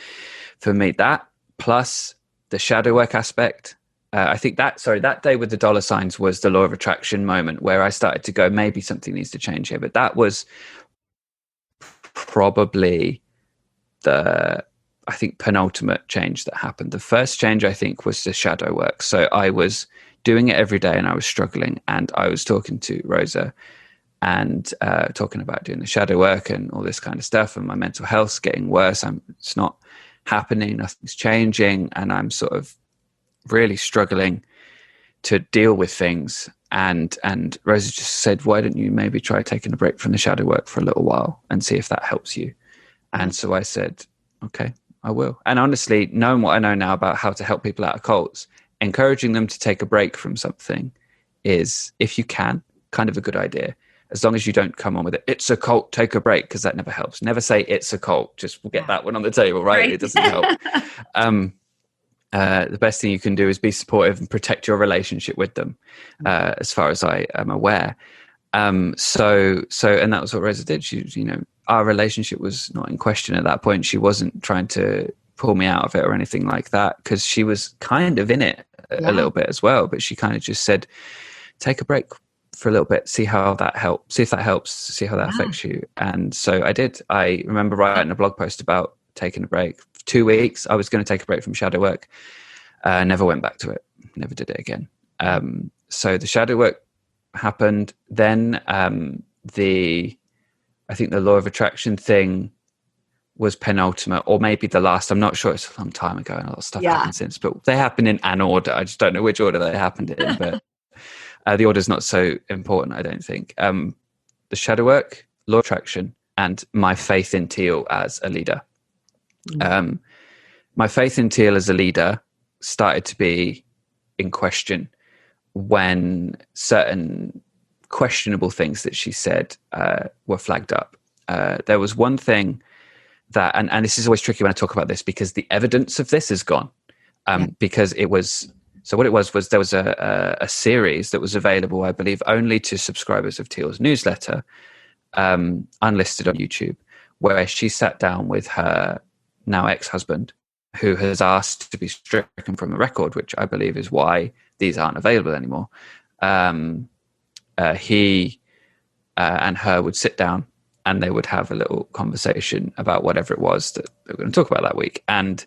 for me, that plus the shadow work aspect, I think that day with the dollar signs was the law of attraction moment where I started to go, maybe something needs to change here. But that was probably I think penultimate change that happened. The first change, I think, was the shadow work. So I was doing it every day and I was struggling, and I was talking to Rosa and talking about doing the shadow work and all this kind of stuff, and my mental health's getting worse. It's not happening, nothing's changing, and I'm sort of really struggling to deal with things. And Rosa just said, why don't you maybe try taking a break from the shadow work for a little while and see if that helps you? And so I said, okay, I will. And honestly, knowing what I know now about how to help people out of cults, encouraging them to take a break from something is, if you can, kind of a good idea. As long as you don't come on with it, it's a cult, take a break, because that never helps. Never say it's a cult. Just we'll get that one on the table, right? It doesn't help. The best thing you can do is be supportive and protect your relationship with them, as far as I am aware. So, and that was what Rosa did. She, our relationship was not in question at that point. She wasn't trying to pull me out of it or anything like that, because she was kind of in it a little bit as well. But she kind of just said, take a break for a little bit, see how that helps, see if that helps, see how that affects you. And so I did. I remember writing a blog post about taking a break. For 2 weeks, I was going to take a break from shadow work. Never went back to it. Never did it again. So the shadow work happened. Then I think the law of attraction thing was penultimate, or maybe the last. I'm not sure. It's a long time ago and a lot of stuff happened since, but they happened in an order. I just don't know which order they happened in, but the order's not so important, I don't think. The shadow work, law of attraction, and my faith in Teal as a leader. My faith in Teal as a leader started to be in question when certain questionable things that she said were flagged up. There was one thing that, and this is always tricky when I talk about this, because the evidence of this is gone. Because it was, so what it was there was a series that was available, I believe, only to subscribers of Teal's newsletter, unlisted on YouTube, where she sat down with her now ex-husband, who has asked to be stricken from the record, which I believe is why these aren't available anymore. He and her would sit down and they would have a little conversation about whatever it was that they were going to talk about that week. And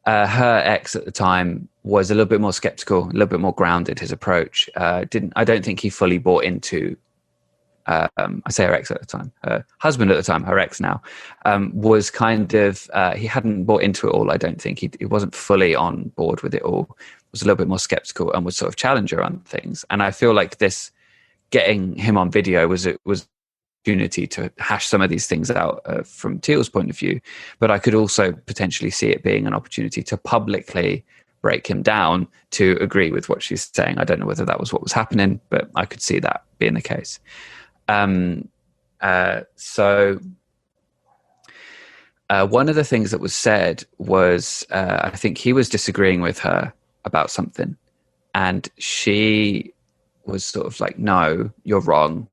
her ex at the time was a little bit more skeptical, a little bit more grounded, his approach. I don't think he fully bought into, I say her ex at the time, her husband at the time, her ex now, was kind of, he hadn't bought into it all, I don't think. He wasn't fully on board with it all, was a little bit more skeptical and would sort of challenge her on things. And I feel like this, getting him on video was opportunity to hash some of these things out from Teal's point of view, but I could also potentially see it being an opportunity to publicly break him down to agree with what she's saying. I don't know whether that was what was happening, but I could see that being the case. So one of the things that was said was, I think he was disagreeing with her about something, and she was sort of like, no, you're wrong.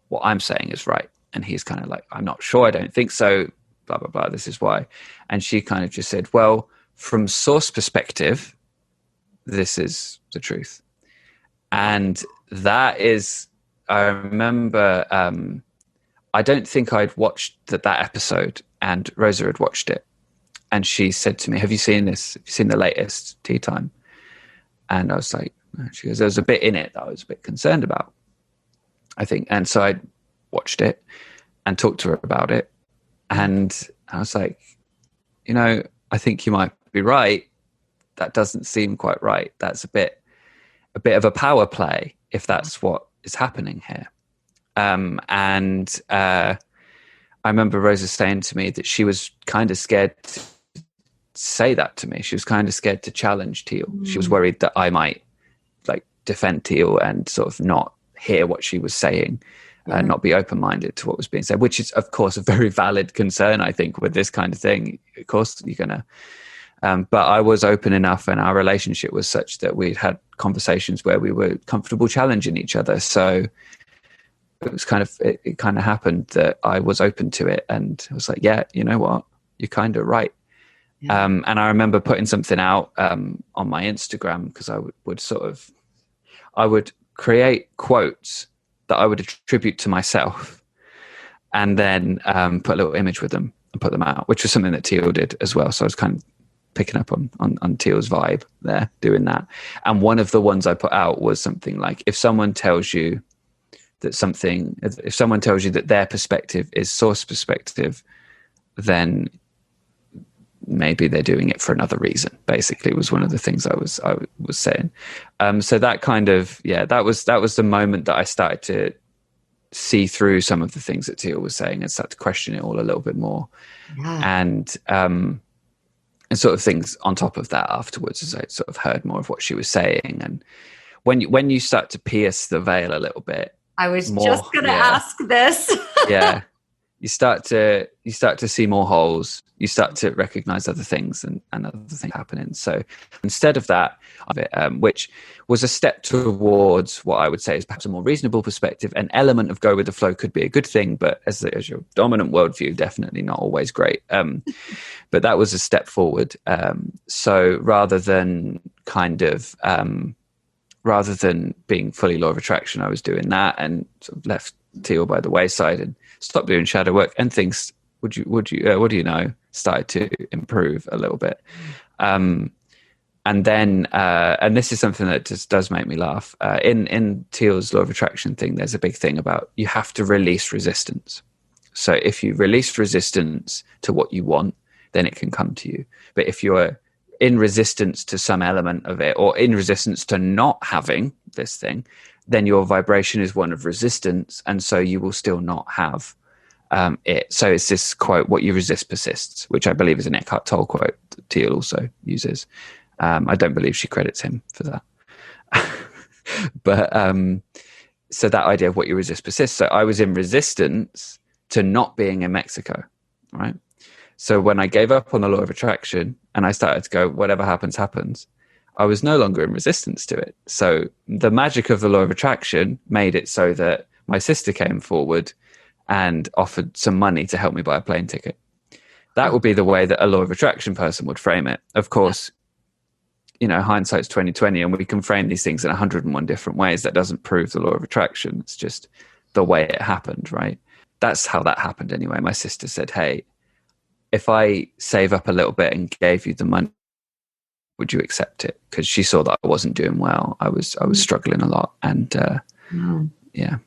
What I'm saying is right. And he's kind of like, I'm not sure. I don't think so. Blah, blah, blah. This is why. And she kind of just said, well, from source perspective, this is the truth. And that is, I remember, I don't think I'd watched that episode, and Rosa had watched it. And she said to me, have you seen this? Have you seen the latest Tea Time? And I was like, she goes, there was a bit in it that I was a bit concerned about, I think. And so I watched it and talked to her about it. And I was like, I think you might be right. That doesn't seem quite right. That's a bit of a power play, if that's what is happening here. And I remember Rosa saying to me that she was kind of scared to say that to me. She was kind of scared to challenge Teal. She was worried that I might defend Teal and sort of not hear what she was saying, not be open-minded to what was being said, which is, of course, a very valid concern, I think, with this kind of thing. Of course, you're going to... but I was open enough, and our relationship was such that we'd had conversations where we were comfortable challenging each other. So it was it kind of happened that I was open to it, and I was like, yeah, you know what? You're kind of right. Yeah. And I remember putting something out on my Instagram, because I would create quotes that I would attribute to myself, and then put a little image with them and put them out, which was something that Teal did as well. So I was kind of picking up on Teal's vibe there, doing that. And one of the ones I put out was something like, if someone tells you that their perspective is source perspective, then maybe they're doing it for another reason, basically, was one of the things I was saying. So that kind of, that was the moment that I started to see through some of the things that Teal was saying and start to question it all a little bit more. And sort of things on top of that afterwards, as I sort of heard more of what she was saying. And when you start to pierce the veil a little bit, I was just going to ask this. You start to see more holes. You start to recognize other things and other things happening. So instead of that, which was a step towards what I would say is perhaps a more reasonable perspective, an element of go with the flow could be a good thing, but as your dominant worldview, definitely not always great. But that was a step forward. So rather than being fully law of attraction, I was doing that and sort of left Teal by the wayside and stopped doing shadow work, and things what do you know started to improve a little bit. And then and this is something that just does make me laugh. In Teal's law of attraction thing, there's a big thing about you have to release resistance. So if you release resistance to what you want, then it can come to you. But if you're in resistance to some element of it, or in resistance to not having this thing, then your vibration is one of resistance, and so you will still not have it. So it's this quote, what you resist persists, which I believe is an Eckhart Tolle quote that Teal also uses. I don't believe she credits him for that. But so that idea of what you resist persists. So I was in resistance to not being in Mexico, right? So when I gave up on the law of attraction and I started to go, whatever happens, happens, I was no longer in resistance to it. So the magic of the law of attraction made it so that my sister came forward and offered some money to help me buy a plane ticket. That would be the way that a law of attraction person would frame it. Of course, hindsight's 2020, and we can frame these things in 101 different ways. That doesn't prove the law of attraction. It's just the way it happened, right? That's how that happened anyway. My sister said, hey, if I save up a little bit and gave you the money, would you accept it? Because she saw that I wasn't doing well. I was struggling a lot. And yeah.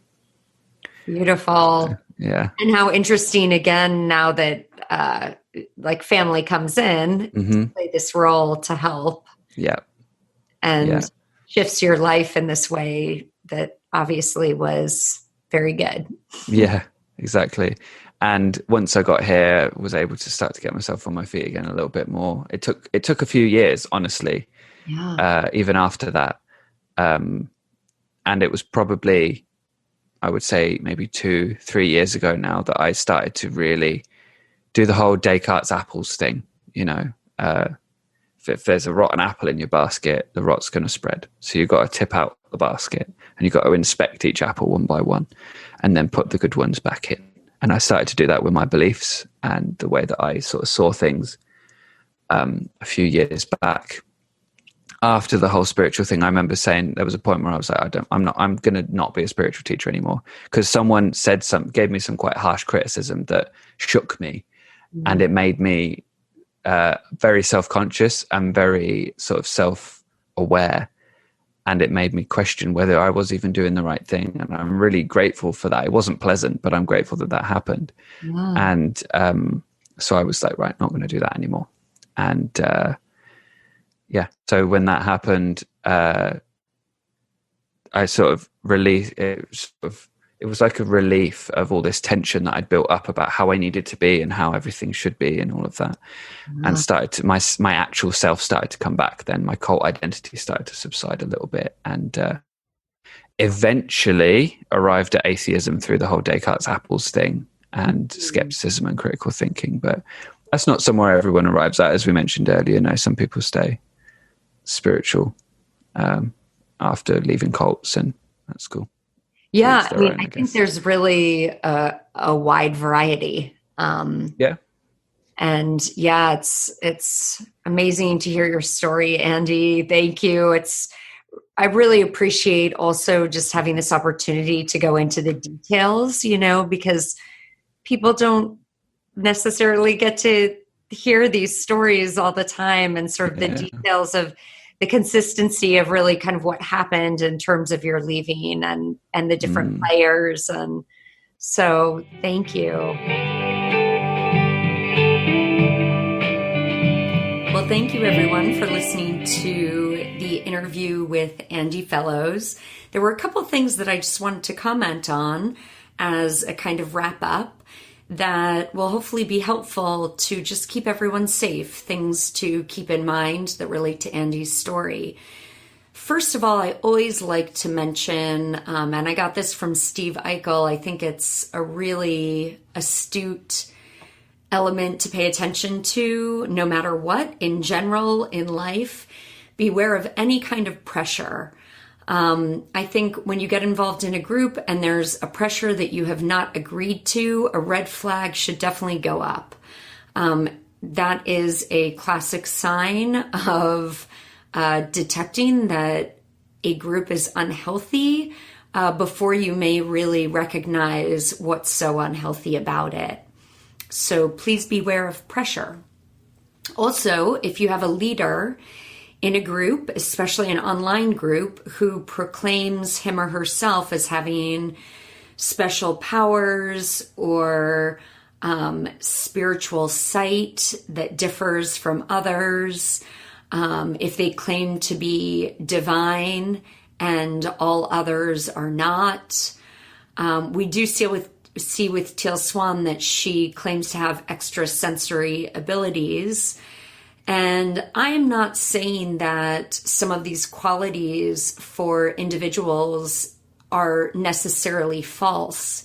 Beautiful. Yeah. And how interesting, again, now that family comes in to play this role to help. Yeah. And shifts your life in this way that obviously was very good. Yeah. exactly. And once I got here, was able to start to get myself on my feet again a little bit more. It took a few years, honestly, Yeah. even after that. And it was probably, I would say, maybe 2-3 years ago now that I started to really do the whole Descartes' apples thing. You know, if there's a rotten apple in your basket, the rot's going to spread. So you've got to tip out the basket and you've got to inspect each apple one by one and then put the good ones back in. And I started to do that with my beliefs and the way that I sort of saw things a few years back. After the whole spiritual thing, I remember saying there was a point where I was like, I'm going to not be a spiritual teacher anymore, because someone gave me some quite harsh criticism that shook me. Mm-hmm. And it made me very self-conscious and very sort of self-aware. And it made me question whether I was even doing the right thing. And I'm really grateful for that. It wasn't pleasant, but I'm grateful that happened. Wow. And so I was like, right, not going to do that anymore. And yeah, so when that happened, I sort of released it. It was like a relief of all this tension that I'd built up about how I needed to be and how everything should be and all of that. And started to, my actual self started to come back. Then my cult identity started to subside a little bit, and eventually arrived at atheism through the whole Descartes' apples thing and skepticism and critical thinking. But that's not somewhere everyone arrives at, as we mentioned earlier. No, some people stay spiritual after leaving cults, and that's cool. Yeah, I mean, I think there's really a wide variety. Yeah. And yeah, it's amazing to hear your story, Andey. Thank you. I really appreciate also just having this opportunity to go into the details, because people don't necessarily get to hear these stories all the time, and sort of the details of the consistency of really kind of what happened in terms of your leaving and the different players. And so thank you. Well, thank you everyone for listening to the interview with Andey Fellowes. There were a couple things that I just wanted to comment on as a kind of wrap up that will hopefully be helpful to just keep everyone safe, things to keep in mind that relate to Andey's story. First of all, I always like to mention, and I got this from Steve Eichel, I think it's a really astute element to pay attention to, no matter what, in general, in life. Beware of any kind of pressure. I think when you get involved in a group and there's a pressure that you have not agreed to, a red flag should definitely go up. That is a classic sign of detecting that a group is unhealthy before you may really recognize what's so unhealthy about it. So please beware of pressure. Also, if you have a leader in a group, especially an online group, who proclaims him or herself as having special powers or spiritual sight that differs from others, if they claim to be divine and all others are not, we do see with Teal Swan that she claims to have extrasensory abilities. And I am not saying that some of these qualities for individuals are necessarily false.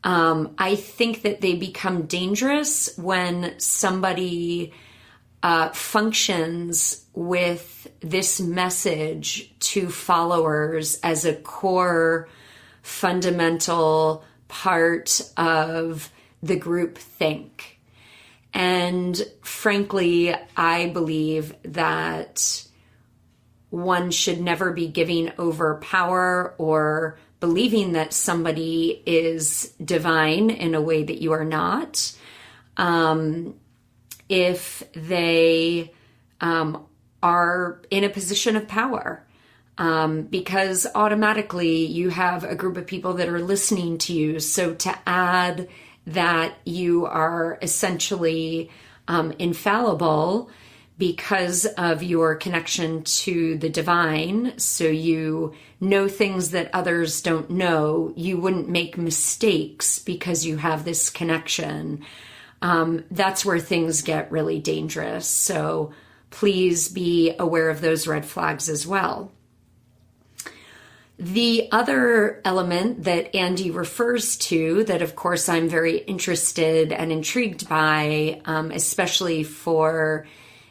I think that they become dangerous when somebody functions with this message to followers as a core, fundamental part of the group think. And frankly, I believe that one should never be giving over power or believing that somebody is divine in a way that you are not. If they are in a position of power, because automatically you have a group of people that are listening to you. So to add that you are essentially infallible because of your connection to the divine, so you know things that others don't know, you wouldn't make mistakes because you have this connection. That's where things get really dangerous. So please be aware of those red flags as well. The other element that Andey refers to, that of course I'm very interested and intrigued by, especially for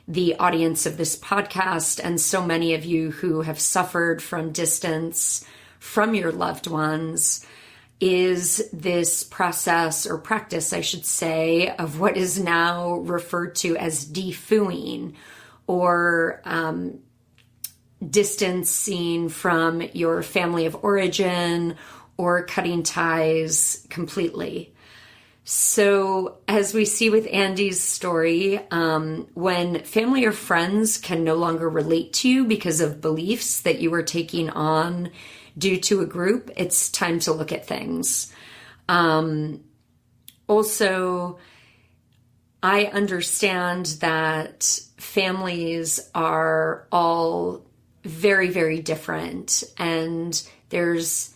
the audience of this podcast and so many of you who have suffered from distance from your loved ones, is this process, or practice, I should say, of what is now referred to as defooing, or distancing from your family of origin, or cutting ties completely. So as we see with Andey's story, when family or friends can no longer relate to you because of beliefs that you are taking on due to a group, it's time to look at things. Also, I understand that families are all very, very different, and there's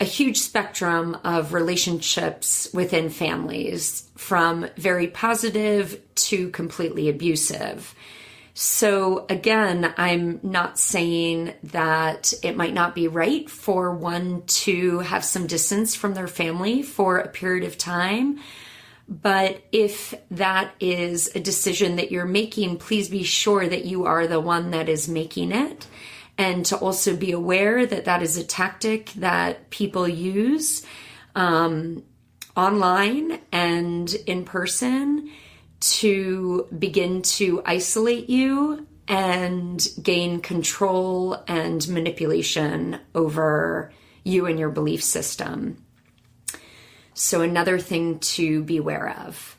a huge spectrum of relationships within families, from very positive to completely abusive. So again, I'm not saying that it might not be right for one to have some distance from their family for a period of time. But if that is a decision that you're making, please be sure that you are the one that is making it. And to also be aware that that is a tactic that people use online and in person to begin to isolate you and gain control and manipulation over you and your belief system. So another thing to be aware of.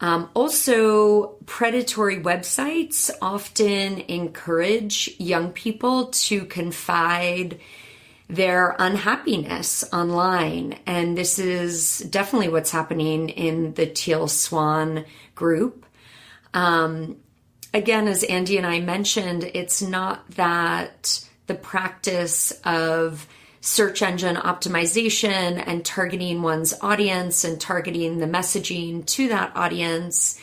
Also, predatory websites often encourage young people to confide their unhappiness online. And this is definitely what's happening in the Teal Swan group. Again, as Andey and I mentioned, it's not that the practice of search engine optimization and targeting one's audience and targeting the messaging to that audience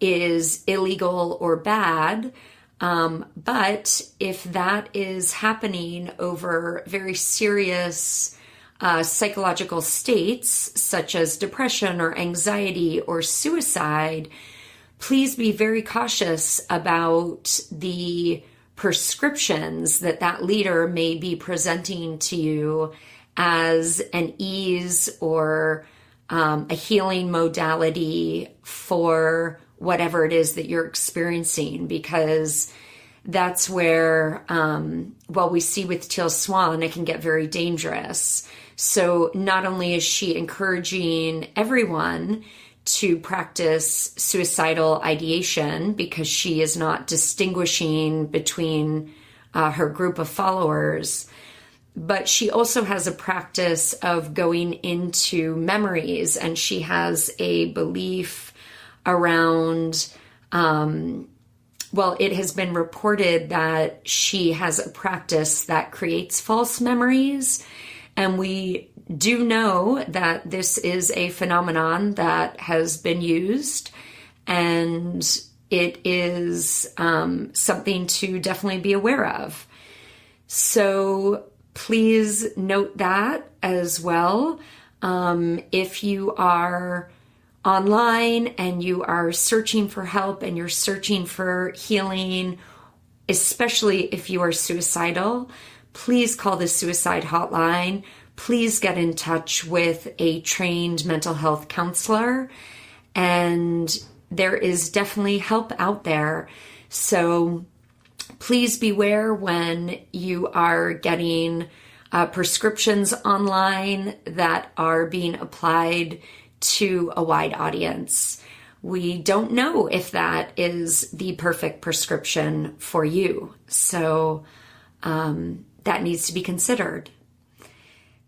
is illegal or bad. But if that is happening over very serious psychological states, such as depression or anxiety or suicide, please be very cautious about the prescriptions that that leader may be presenting to you as an ease or a healing modality for whatever it is that you're experiencing, because that's where, we see with Teal Swan, it can get very dangerous. So not only is she encouraging everyone to practice suicidal ideation because she is not distinguishing between her group of followers, but she also has a practice of going into memories, and she has a belief around, it has been reported that she has a practice that creates false memories. And we do know that this is a phenomenon that has been used, and it is something to definitely be aware of. So please note that as well. If you are online and you are searching for help and you're searching for healing, especially if you are suicidal, please call the suicide hotline. Please get in touch with a trained mental health counselor, and there is definitely help out there. So please beware when you are getting prescriptions online that are being applied to a wide audience. We don't know if that is the perfect prescription for you. So that needs to be considered.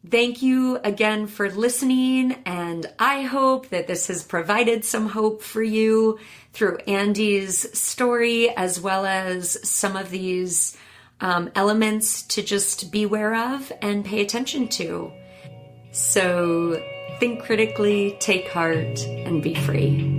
Thank you again for listening, and I hope that this has provided some hope for you through Andey's story, as well as some of these elements to just be aware of and pay attention to. So think critically, take heart, and be free.